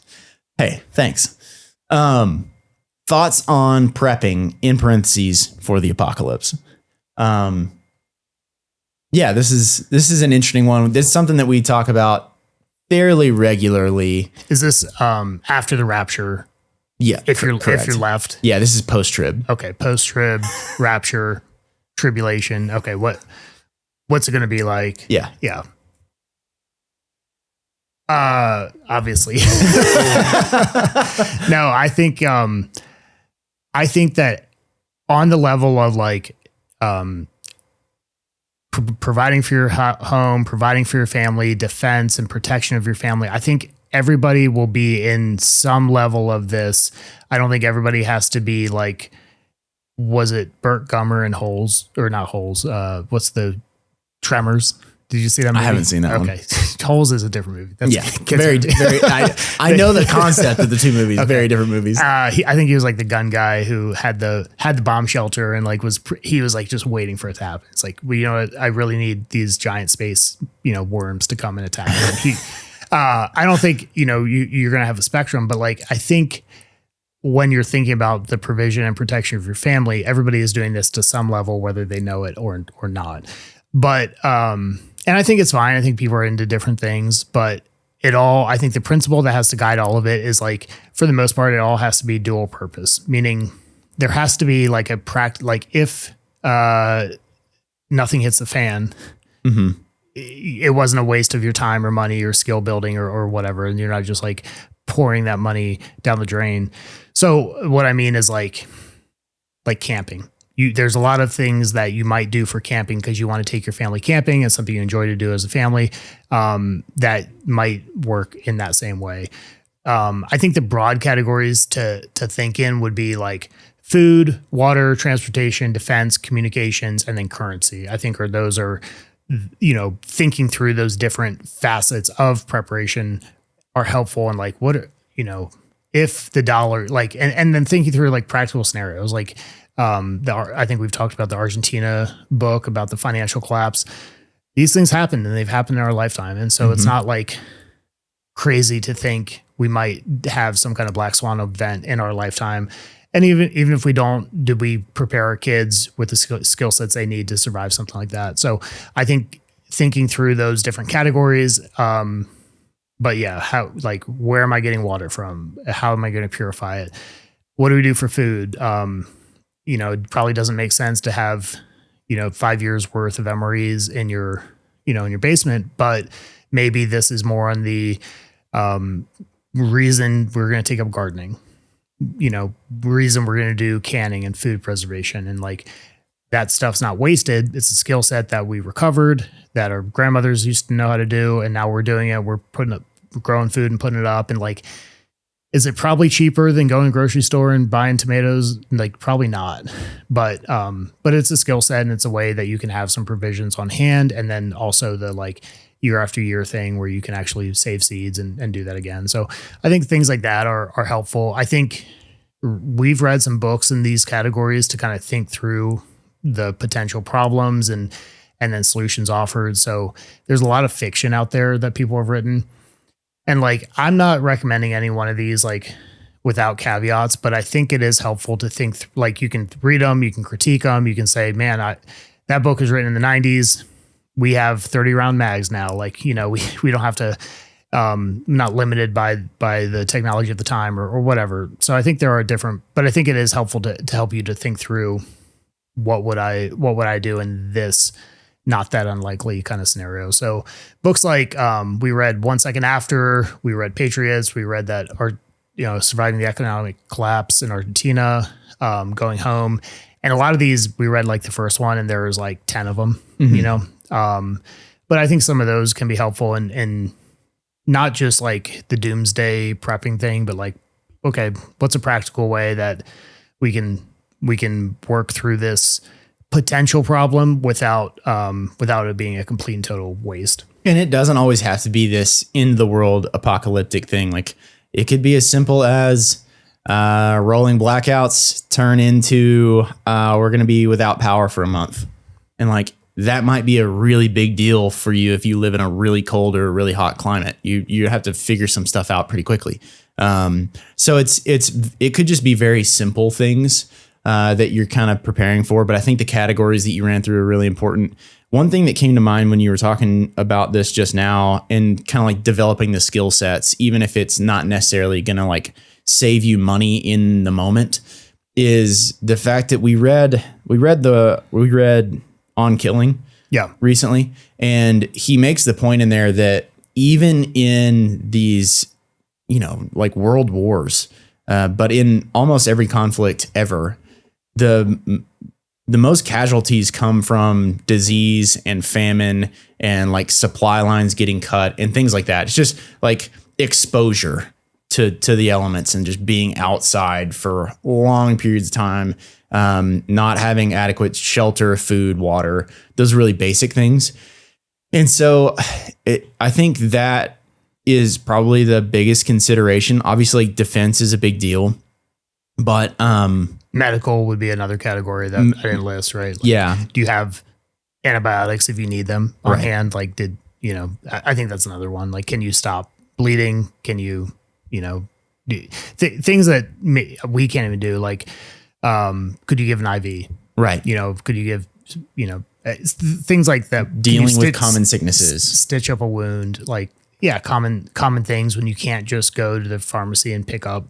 Hey, thanks. Thoughts on prepping in parentheses for the apocalypse. Yeah, this is an interesting one. This is something that we talk about fairly regularly. Is this after the rapture? Yeah, if you're left. Yeah, this is post trib. Okay, post trib, rapture, tribulation. Okay, what's it going to be like? Yeah. Obviously. No, I think that on the level of like, providing for your home, providing for your family, defense and protection of your family, I think everybody will be in some level of this. I don't think everybody has to be like, was it Burt Gummer and Holes or not Holes? What's the Tremors? Did you see that movie? I haven't seen that one. Okay. Holes is a different movie. That's very. I know the concept of the two movies. Okay. Very different movies. I think he was like the gun guy who had the bomb shelter and like he was like just waiting for it to happen. It's like, well, you know what? I really need these giant space, worms to come and attack. And I don't think you're gonna have a spectrum, but like I think when you're thinking about the provision and protection of your family, everybody is doing this to some level, whether they know it or not. But and I think it's fine. I think people are into different things, but I think the principle that has to guide all of it is like, for the most part, it all has to be dual purpose, meaning there has to be like if nothing hits the fan, it wasn't a waste of your time or money or skill building or whatever. And you're not just like pouring that money down the drain. So what I mean is like camping. There's a lot of things that you might do for camping because you want to take your family camping. It's something you enjoy to do as a family, that might work in that same way. I think the broad categories to think in would be like food, water, transportation, defense, communications, and then currency. I think those are thinking through those different facets of preparation are helpful. And like, if the dollar, like, and then thinking through like practical scenarios, like, I think we've talked about the Argentina book about the financial collapse. These things happen and they've happened in our lifetime. And so it's not like crazy to think we might have some kind of black swan event in our lifetime. And even if we don't, do we prepare our kids with the skill sets they need to survive something like that? So I think thinking through those different categories, but yeah, where am I getting water from? How am I going to purify it? What do we do for food? It probably doesn't make sense to have, 5 years worth of MREs in your basement, but maybe this is more on the reason we're going to take up gardening, reason we're going to do canning and food preservation. And like that stuff's not wasted. It's a skill set that we recovered, that our grandmothers used to know how to do. And now we're doing it. We're growing food and putting it up. And like, is it probably cheaper than going to the grocery store and buying tomatoes? Like probably not, but it's a skill set and it's a way that you can have some provisions on hand. And then also the like year after year thing where you can actually save seeds and do that again. So I think things like that are helpful. I think we've read some books in these categories to kind of think through the potential problems and then solutions offered. So there's a lot of fiction out there that people have written. And like, I'm not recommending any one of these like without caveats, but I think it is helpful to think like you can read them, you can critique them, you can say, man, that book was written in the 90s. We have 30 round mags now. Like, we don't have to, not limited by the technology of the time or whatever. So I think there are but I think it is helpful to help you to think through what would I do in this not that unlikely kind of scenario. So books like we read 1 Second After, we read Patriots, we read that surviving the economic collapse in Argentina, going home. And a lot of these we read like the first one and there was like 10 of them, but I think some of those can be helpful and not just like the doomsday prepping thing, but like, okay, what's a practical way that we can work through this potential problem without it being a complete and total waste. And it doesn't always have to be this in the world apocalyptic thing. Like it could be as simple as rolling blackouts turn into we're going to be without power for a month. And like that might be a really big deal for you if you live in a really cold or really hot climate. You have to figure some stuff out pretty quickly. So it could just be very simple things that you're kind of preparing for. But I think the categories that you ran through are really important. One thing that came to mind when you were talking about this just now and kind of like developing the skill sets, even if it's not necessarily going to like save you money in the moment, is the fact that we read On Killing recently. And he makes the point in there that even in these, like world wars, but in almost every conflict ever, the most casualties come from disease and famine and like supply lines getting cut and things like that. It's just like exposure to the elements and just being outside for long periods of time, not having adequate shelter, food, water, those really basic things. And so I think that is probably the biggest consideration. Obviously, defense is a big deal, but medical would be another category that I didn't list, right? Like, yeah. Do you have antibiotics if you need them on hand? Like, I think that's another one. Like, can you stop bleeding? Can you, things that we can't even do? Like, could you give an IV? Right. Could you give, things like that. Dealing with common sicknesses. Stitch up a wound. Like, yeah, common things when you can't just go to the pharmacy and pick up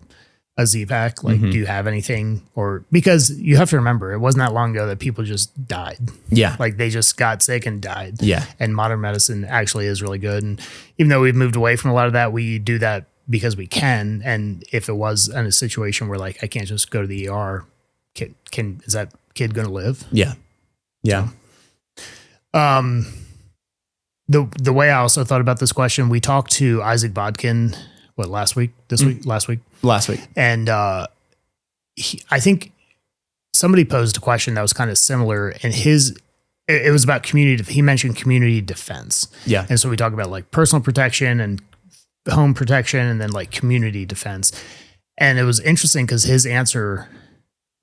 a Z-Pack. Like, do you have anything? Or because you have to remember, it wasn't that long ago that people just died. Yeah. Like they just got sick and died. Yeah. And modern medicine actually is really good. And even though we've moved away from a lot of that, we do that because we can. And if it was in a situation where like, I can't just go to the ER, is that kid going to live? Yeah. Yeah. The way I also thought about this question, we talked to Isaac Bodkin, last week? Last week. And I think somebody posed a question that was kind of similar, and it was about community. He mentioned community defense. Yeah. And so we talk about like personal protection and home protection and then like community defense. And it was interesting because his answer,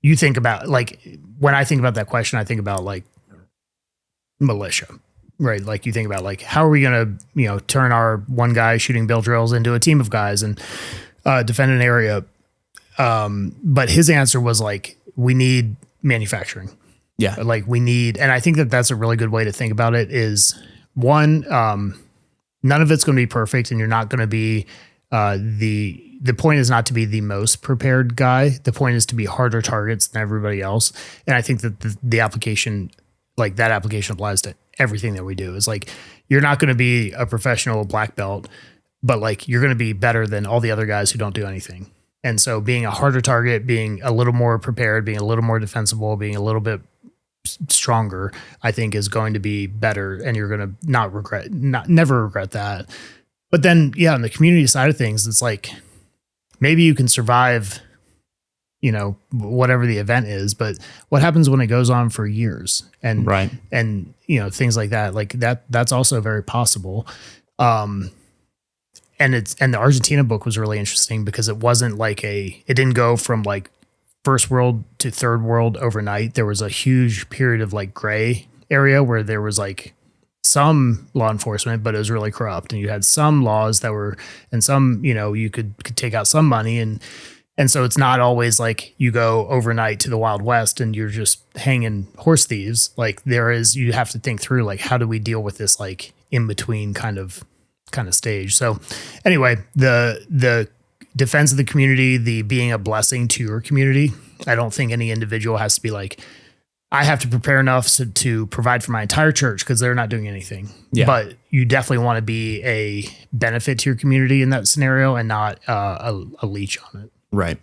you think about like, when I think about that question, I think about like militia. Right. Like you think about like, how are we going to, turn our one guy shooting bill drills into a team of guys and defend an area. But his answer was like, we need manufacturing. Yeah. Like we need, and I think that that's a really good way to think about it is one, none of it's going to be perfect and you're not going to be the point is not to be the most prepared guy. The point is to be harder targets than everybody else. And I think that the application, like that application applies to everything that we do. Is like, you're not going to be a professional black belt, but like you're going to be better than all the other guys who don't do anything. And so being a harder target, being a little more prepared, being a little more defensible, being a little bit stronger, I think is going to be better. And you're going to never regret that. But then, yeah, on the community side of things, it's like, maybe you can survive, whatever the event is, but what happens when it goes on for years and, and, things like that, that's also very possible. And the Argentina book was really interesting because it wasn't like it didn't go from like first world to third world overnight. There was a huge period of like gray area where there was like some law enforcement, but it was really corrupt. And you had some laws that were, and some, you could take out some money. And so it's not always like you go overnight to the Wild West and you're just hanging horse thieves. Like you have to think through like, how do we deal with this like in between kind of stage. So anyway, the defense of the community, the being a blessing to your community. I don't think any individual has to be like, I have to prepare enough to provide for my entire church because they're not doing anything. Yeah. But you definitely want to be a benefit to your community in that scenario and not a leech on it. Right.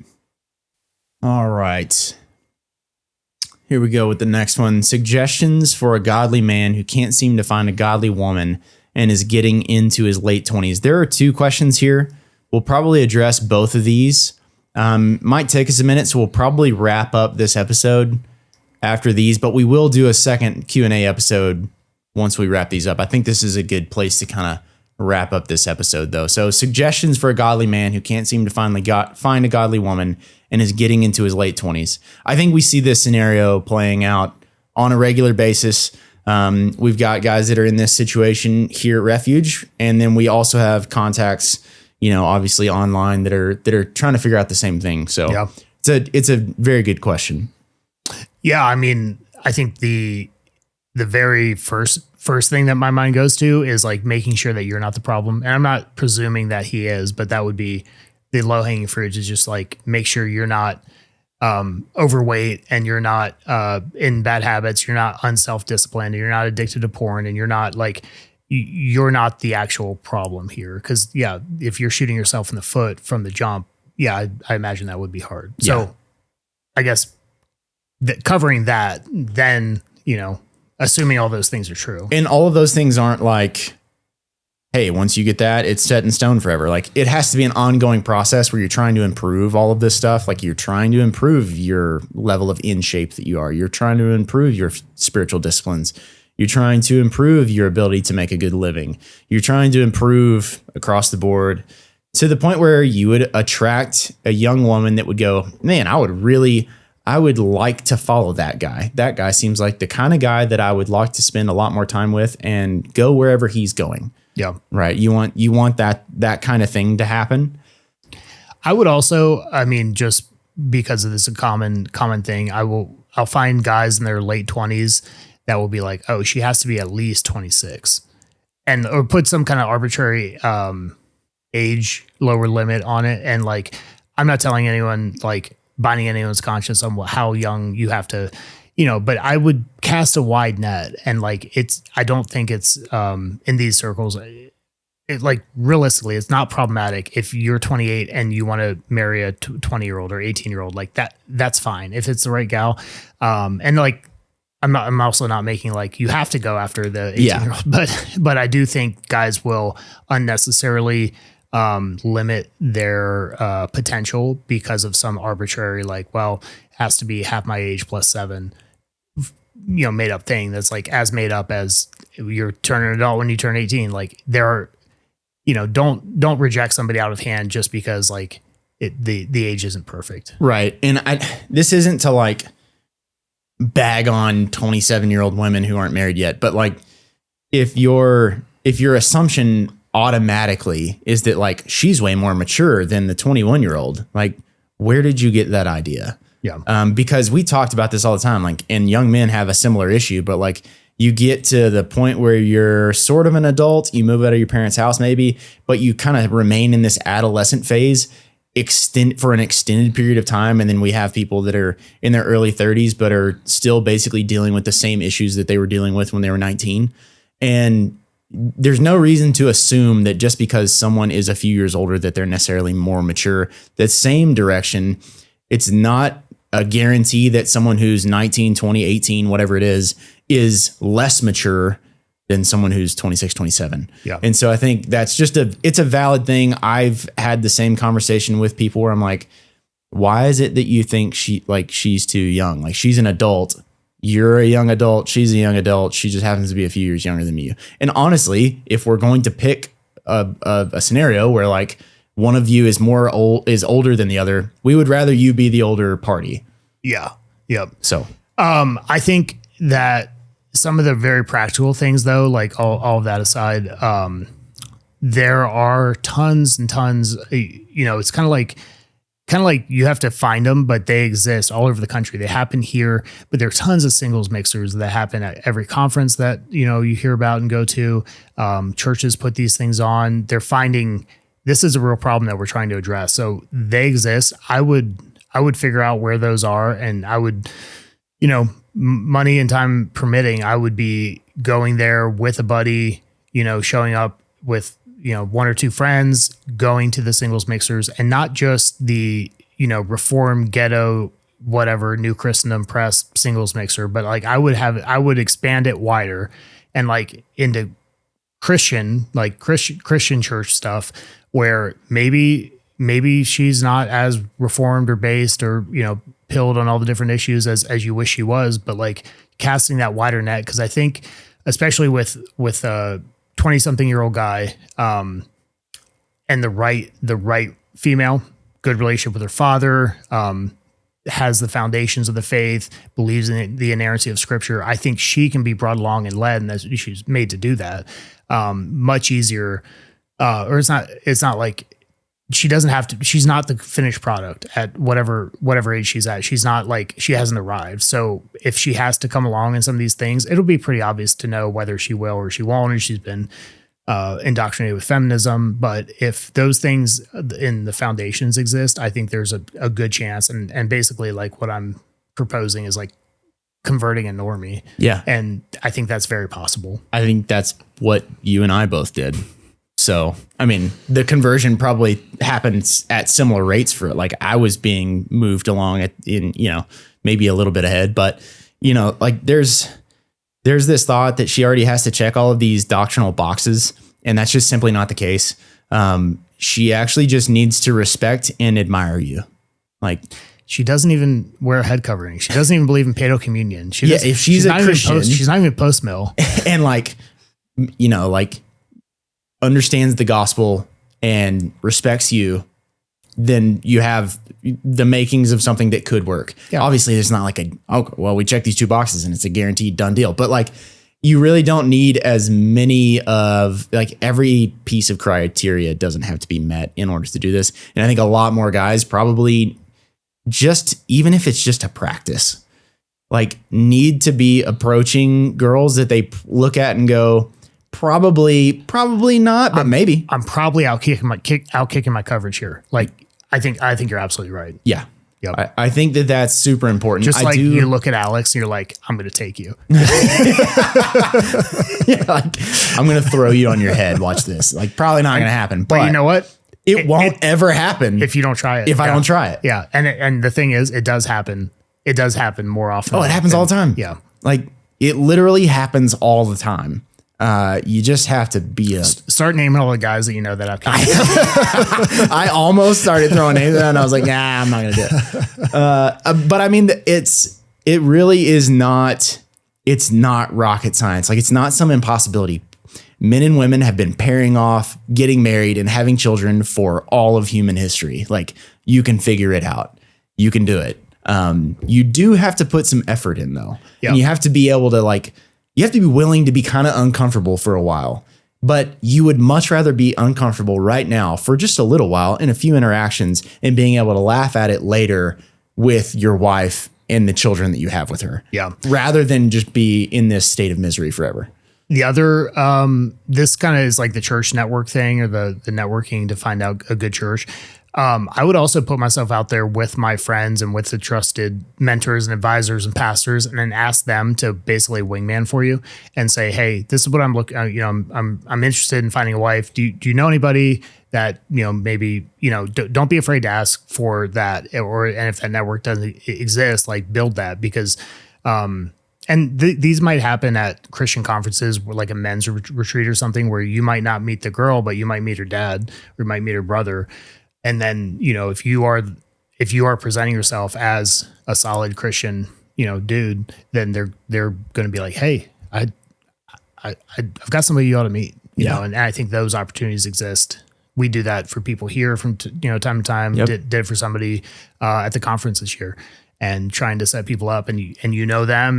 All right. Here we go with the next one. Suggestions for a godly man who can't seem to find a godly woman and is getting into his late 20s. There are two questions here. We'll probably address both of these. Might take us a minute, so we'll probably wrap up this episode after these, but we will do a second Q&A episode once we wrap these up. I think this is a good place to kind of wrap up this episode, though. So suggestions for a godly man who can't seem to find a godly woman and is getting into his late 20s. I think we see this scenario playing out on a regular basis. We've got guys that are in this situation here at Refuge, and then we also have contacts, obviously online that are trying to figure out the same thing. So yeah. It's a very good question. Yeah, I mean, I think the very first thing that my mind goes to is like making sure that you're not the problem. And I'm not presuming that he is, but that would be the low hanging fruit, is just like make sure you're not overweight and you're not in bad habits. You're not unself-disciplined. And you're not addicted to porn, and you're not like you're not the actual problem here. Because yeah, if you're shooting yourself in the foot from the jump, yeah, I imagine that would be hard. Yeah. So I guess covering that, then assuming all those things are true. And all of those things aren't like, hey, once you get that, it's set in stone forever. Like it has to be an ongoing process where you're trying to improve all of this stuff. Like you're trying to improve your level of in shape that you are. You're trying to improve your spiritual disciplines. You're trying to improve your ability to make a good living. You're trying to improve across the board to the point where you would attract a young woman that would go, man, I would like to follow that guy. That guy seems like the kind of guy that I would like to spend a lot more time with and go wherever he's going. Yeah. Right. You want that kind of thing to happen. I would also, I mean, just because of this a common thing, I'll find guys in their late 20s that will be like, oh, she has to be at least 26, or put some kind of arbitrary age lower limit on it. And like, I'm not telling anyone, like binding anyone's conscience on how young you have to, but I would cast a wide net, and like, I don't think it's in these circles. Like realistically, it's not problematic if you're 28 and you want to marry a 20-year-old or 18-year-old, like that's fine if it's the right gal. And like, I'm also not making like you have to go after the 18-year-old, but I do think guys will unnecessarily limit their potential because of some arbitrary, like, well, it has to be half my age plus 7, made up thing that's like as made up as you're turning an adult when you turn 18. Like there are, don't reject somebody out of hand just because like the age isn't perfect. Right. And this isn't to like bag on 27-year-old women who aren't married yet, but like if your assumption automatically is that like she's way more mature than the 21-year-old, like where did you get that idea? Yeah. Because we talked about this all the time, like, and young men have a similar issue, but like you get to the point where you're sort of an adult, you move out of your parents' house maybe, but you kind of remain in this adolescent phase for an extended period of time. And then we have people that are in their early 30s, but are still basically dealing with the same issues that they were dealing with when they were 19. And there's no reason to assume that just because someone is a few years older that they're necessarily more mature. That same direction, it's not a guarantee that someone who's 19, 20, 18, whatever it is less mature than someone who's 26, 27. Yeah. And so I think that's just it's a valid thing. I've had the same conversation with people where I'm like, why is it that you think she's too young? Like she's an adult. You're a young adult. She's a young adult. She just happens to be a few years younger than you. And honestly, if we're going to pick a scenario where like one of you is older than the other, we would rather you be the older party. Yeah. Yep. So, I think that some of the very practical things though, like all of that aside, there are tons and tons, it's kind of like you have to find them, but they exist all over the country. They happen here, but there are tons of singles mixers that happen at every conference that, you hear about and go to. Churches put these things on. They're finding this is a real problem that we're trying to address. So they exist. I would figure out where those are, and I would, money and time permitting, I would be going there with a buddy, showing up with, one or two friends, going to the singles mixers, and not just the, Reform Ghetto, whatever, New Christendom Press singles mixer, but like I would expand it wider and like into Christian church stuff where maybe she's not as reformed or based or, pilled on all the different issues as you wish she was, but like casting that wider net. Cause I think especially with a 20-something-year-old guy, and the right female, good relationship with her father, has the foundations of the faith, believes in the inerrancy of scripture. I think she can be brought along and led, and that she's made to do that much easier. Or it's not like she doesn't have to, she's not the finished product at whatever age she's at. She's not like, she hasn't arrived. So if she has to come along in some of these things, it'll be pretty obvious to know whether she will or she won't, or she's been indoctrinated with feminism. But if those things in the foundations exist, I think there's a good chance. And basically like what I'm proposing is like converting a normie. Yeah. And I think that's very possible. I think that's what you and I both did. So, I mean, the conversion probably happens at similar rates for it. Like I was being moved along maybe a little bit ahead, but like there's this thought that she already has to check all of these doctrinal boxes, and that's just simply not the case. She actually just needs to respect and admire you. Like She doesn't even wear a head covering. She doesn't even believe in paedo communion. If she's a Christian, she's not even post mill, and like, you know, like understands the gospel and respects you, then you have the makings of something that could work. Yeah. Obviously, it's not like we check these 2 boxes and it's a guaranteed done deal. But like, you really don't need as many of like every piece of criteria doesn't have to be met in order to do this. And I think a lot more guys probably just, even if it's just a practice, like need to be approaching girls that they look at and go, probably not, but maybe. I'm probably out kicking my coverage here. Like, I think you're absolutely right. Yeah. Yep. I think that's super important. Just like you look at Alex and you're like, I'm going to take you. Yeah, like, I'm going to throw you on your head. Watch this. Like, probably not going to happen. But you know what? It won't ever happen if you don't try it. If I don't try it. Yeah. And the thing is, it does happen. It does happen more often. Oh, it happens all the time. Yeah. Like, it literally happens all the time. You just have to be start naming all the guys that you know that I've I almost started throwing names out and I was like, nah, I'm not gonna do it. But I mean, it really is not, it's not rocket science. Like, it's not some impossibility. Men and women have been pairing off, getting married and having children for all of human history. Like, you can figure it out. You can do it. You do have to put some effort in though. Yep. And you have to be able to you have to be willing to be kind of uncomfortable for a while, but you would much rather be uncomfortable right now for just a little while in a few interactions and being able to laugh at it later with your wife and the children that you have with her. Yeah. Rather than just be in this state of misery forever. The other, this kind of is like the church network thing or the networking to find out a good church. I would also put myself out there with my friends and with the trusted mentors and advisors and pastors, and then ask them to basically wingman for you and say, "Hey, this is what I'm looking. I'm interested in finding a wife. Do you know anybody that maybe don't be afraid to ask for that, and if that network doesn't exist, like build that because." And these might happen at Christian conferences, like a men's retreat or something, where you might not meet the girl, but you might meet her dad or you might meet her brother. And then, if you are presenting yourself as a solid Christian, dude, then they're going to be like, hey, I've got somebody you ought to meet, you know, and I think those opportunities exist. We do that for people here from time to time. Yep. Did it for somebody at the conference this year, and trying to set people up, and you know them,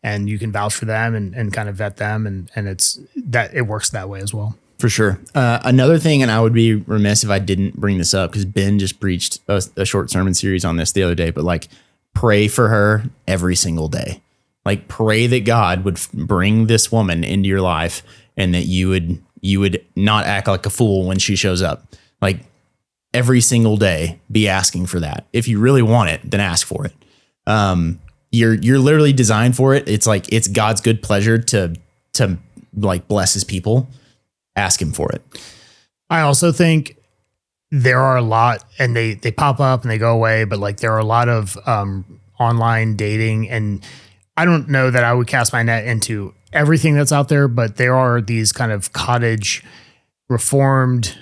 and you can vouch for them and kind of vet them, and it's that it works that way as well. For sure. Another thing, and I would be remiss if I didn't bring this up because Ben just preached a short sermon series on this the other day, but like, pray for her every single day. Like, pray that God would bring this woman into your life and that you would not act like a fool when she shows up. Like, every single day, be asking for that. If you really want it, then ask for it. You're literally designed for it. It's like, it's God's good pleasure to like bless his people. Ask him for it. I also think there are a lot, and they pop up and they go away, but like there are a lot of online dating, and I don't know that I would cast my net into everything that's out there, but there are these kind of cottage reformed,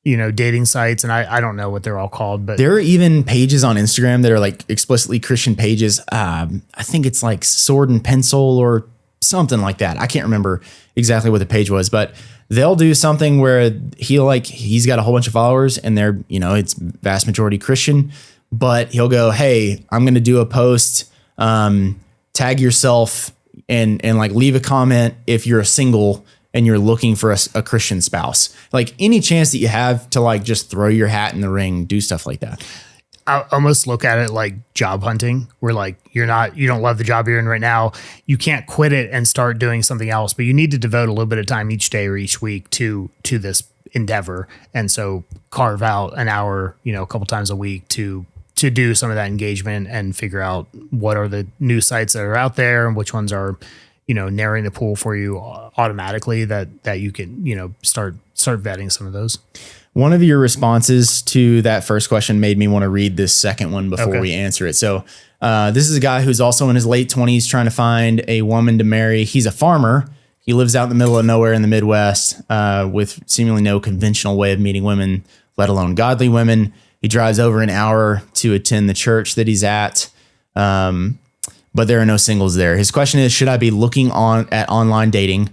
dating sites, and I don't know what they're all called, but there are even pages on Instagram that are like explicitly Christian pages. I think it's like Sword and Pencil or something like that. I can't remember exactly what the page was, but they'll do something where he's got a whole bunch of followers and they're, it's vast majority Christian, but he'll go, hey, I'm going to do a post, tag yourself and like leave a comment if you're a single and you're looking for a Christian spouse. Like, any chance that you have to like just throw your hat in the ring, do stuff like that. I almost look at it like job hunting, where like you don't love the job you're in right now. You can't quit it and start doing something else, but you need to devote a little bit of time each day or each week to this endeavor. And so carve out an hour, a couple times a week to do some of that engagement and figure out what are the new sites that are out there and which ones are, narrowing the pool for you automatically that you can, start vetting some of those. One of your responses to that first question made me want to read this second one before we answer it. So this is a guy who's also in his late 20s trying to find a woman to marry. He's a farmer. He lives out in the middle of nowhere in the Midwest with seemingly no conventional way of meeting women, let alone godly women. He drives over an hour to attend the church that he's at. But there are no singles there. His question is, should I be looking at online dating?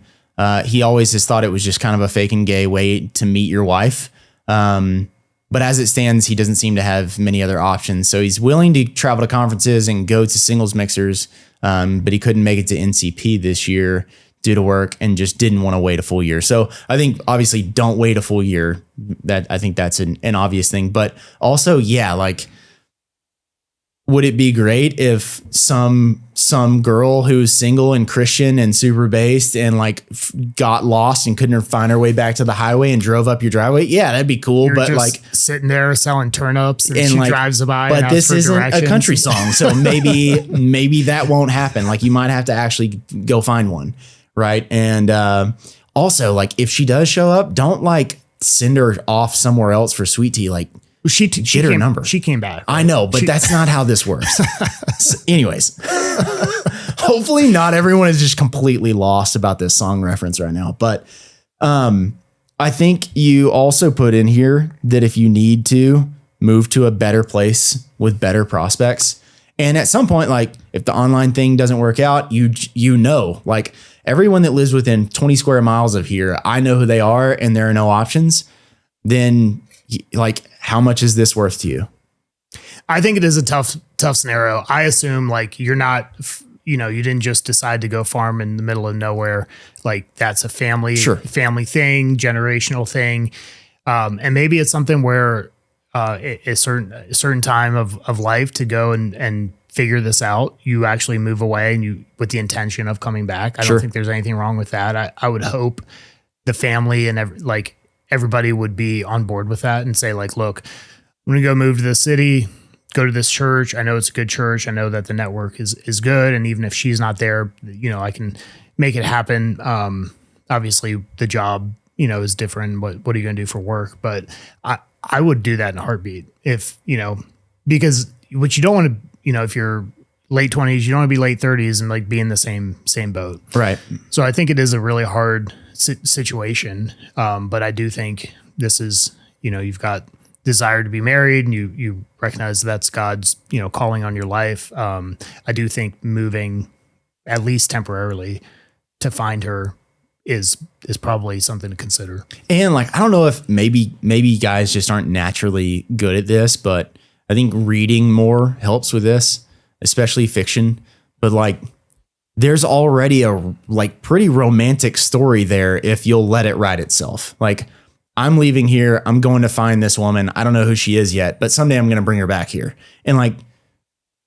He always has thought it was just kind of a fake and gay way to meet your wife. But as it stands, he doesn't seem to have many other options. So he's willing to travel to conferences and go to singles mixers. But he couldn't make it to NCP this year due to work and just didn't want to wait a full year. So I think obviously don't wait a full year. I think that's an obvious thing. But also, yeah, like, would it be great if some girl who's single and Christian and super based and like got lost and couldn't find her way back to the highway and drove up your driveway? Yeah, that'd be cool. You're but just like sitting there selling turnips and she like, drives by. But and this asks for isn't a country directions. song, so maybe that won't happen. Like you might have to actually go find one, right? And also, like if she does show up, don't like send her off somewhere else for sweet tea. Like She get her number. She came back. I know, but that's not how this works. So anyways, hopefully not everyone is just completely lost about this song reference right now. But I think you also put in here that if you need to move to a better place with better prospects, and at some point, like if the online thing doesn't work out, you know, like everyone that lives within 20 square miles of here, I know who they are, and there are no options. Then like, how much is this worth to you? I think it is a tough scenario. I assume like you're not, you didn't just decide to go farm in the middle of nowhere. Like that's a family thing, generational thing. And maybe it's something where a certain time of life to go and figure this out. You actually move away and you with the intention of coming back. I don't think there's anything wrong with that. I would hope the family and everybody would be on board with that and say like, look, I'm going to go move to the city, go to this church. I know it's a good church. I know that the network is good. And even if she's not there, I can make it happen. Obviously the job, is different. What are you going to do for work? But I would do that in a heartbeat if, because what you don't want to, if you're late 20s, you don't want to be late 30s and like be in the same boat. Right. So I think it is a really hard situation. But I do think this is, you've got desire to be married and you recognize that's God's, calling on your life. I do think moving at least temporarily to find her is probably something to consider. And like, I don't know if maybe guys just aren't naturally good at this, but I think reading more helps with this, especially fiction. But like, there's already a like pretty romantic story there if you'll let it write itself. Like, I'm leaving here. I'm going to find this woman. I don't know who she is yet, but someday I'm going to bring her back here. And like,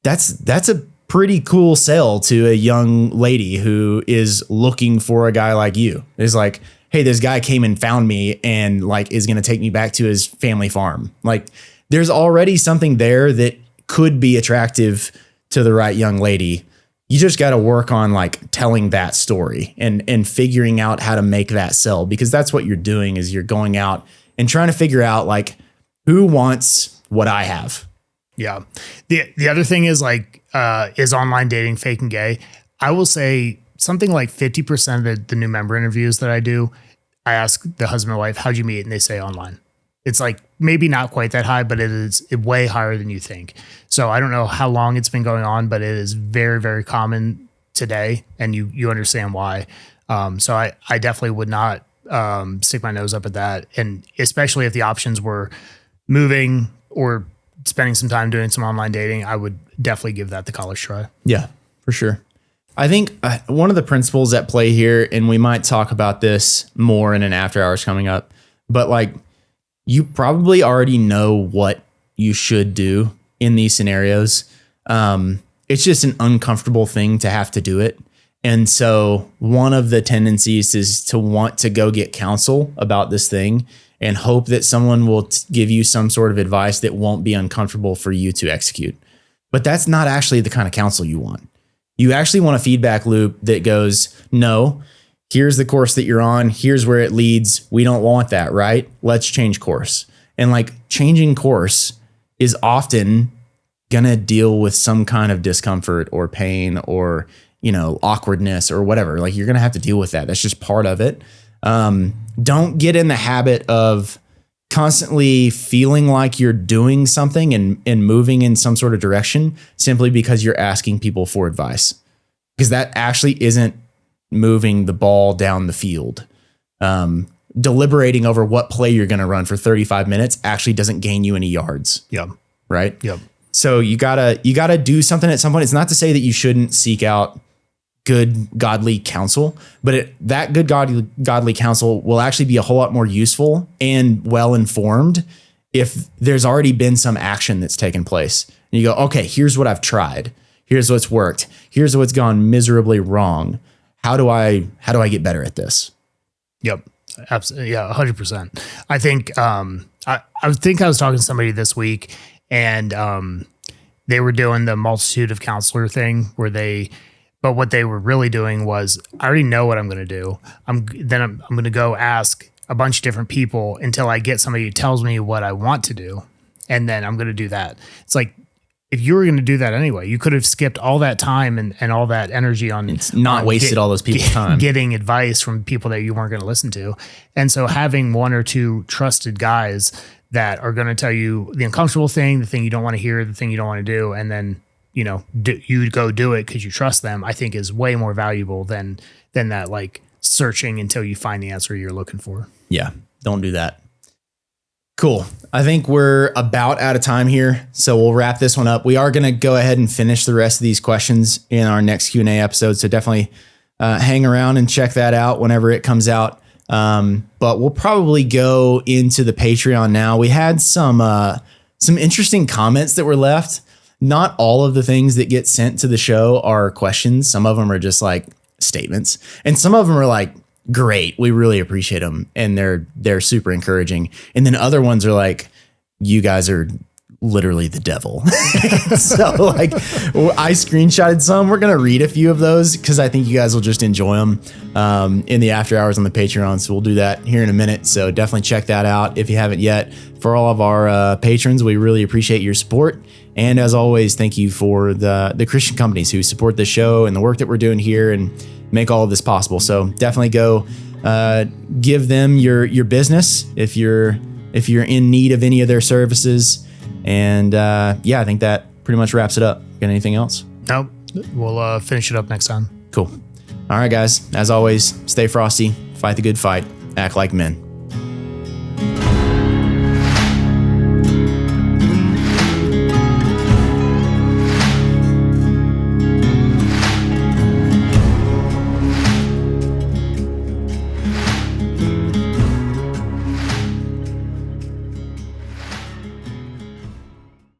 that's a pretty cool sell to a young lady who is looking for a guy like you. It's like, hey, this guy came and found me and like is going to take me back to his family farm. Like, there's already something there that could be attractive to the right young lady. You just got to work on like telling that story and figuring out how to make that sell, because that's what you're doing is you're going out and trying to figure out like who wants what I have. Yeah. The other thing is like, is online dating fake and gay? I will say something like 50% of the new member interviews that I do, I ask the husband and wife, how'd you meet? And they say online. It's like maybe not quite that high, but it is way higher than you think. So I don't know how long it's been going on, but it is very, very common today. And you understand why. So I definitely would not stick my nose up at that. And especially if the options were moving or spending some time doing some online dating, I would definitely give that the college try. Yeah, for sure. I think one of the principles at play here, and we might talk about this more in an after hours coming up, but like, you probably already know what you should do in these scenarios. It's just an uncomfortable thing to have to do it. And so one of the tendencies is to want to go get counsel about this thing and hope that someone will give you some sort of advice that won't be uncomfortable for you to execute. But that's not actually the kind of counsel you want. You actually want a feedback loop that goes, no, here's the course that you're on. Here's where it leads. We don't want that, right? Let's change course. And like changing course is often going to deal with some kind of discomfort or pain or, awkwardness or whatever. Like you're going to have to deal with that. That's just part of it. Don't get in the habit of constantly feeling like you're doing something and moving in some sort of direction simply because you're asking people for advice, because that actually isn't moving the ball down the field. Deliberating over what play you're going to run for 35 minutes actually doesn't gain you any yards. Yep. Right. Yep. So you gotta do something at some point. It's not to say that you shouldn't seek out good godly counsel, but that good godly counsel will actually be a whole lot more useful and well informed if there's already been some action that's taken place. And you go, okay, here's what I've tried. Here's what's worked. Here's what's gone miserably wrong. How do I get better at this? Yep. Absolutely. Yeah. 100%. I think, I was talking to somebody this week, and they were doing the multitude of counselor thing but what they were really doing was, I already know what I'm going to do. I'm going to go ask a bunch of different people until I get somebody who tells me what I want to do. And then I'm going to do that. It's like, if you were going to do that anyway, you could have skipped all that time and all that energy on wasted all those people's time getting advice from people that you weren't going to listen to. And so having one or two trusted guys that are going to tell you the uncomfortable thing, the thing you don't want to hear, the thing you don't want to do, and then, you go do it because you trust them, I think is way more valuable than that, like, searching until you find the answer you're looking for. Yeah. Don't do that. Cool. I think we're about out of time here, so we'll wrap this one up. We are going to go ahead and finish the rest of these questions in our next Q&A episode, so definitely hang around and check that out whenever it comes out. But we'll probably go into the Patreon now. We had some interesting comments that were left. Not all of the things that get sent to the show are questions. Some of them are just like statements, and some of them are like, great, we really appreciate them, and they're super encouraging. And then other ones are like, you guys are literally the devil. So like, I screenshotted some. We're gonna read a few of those because I think you guys will just enjoy them in the after hours on the Patreon. So we'll do that here in a minute. So definitely check that out if you haven't yet. For all of our patrons, we really appreciate your support. And as always, thank you for the Christian companies who support the show and the work that we're doing here and make all of this possible. So definitely go give them your business if you're in need of any of their services. And yeah, I think that pretty much wraps it up. Got anything else? Nope. We'll finish it up next time. Cool. All right, guys. As always, stay frosty, fight the good fight, act like men.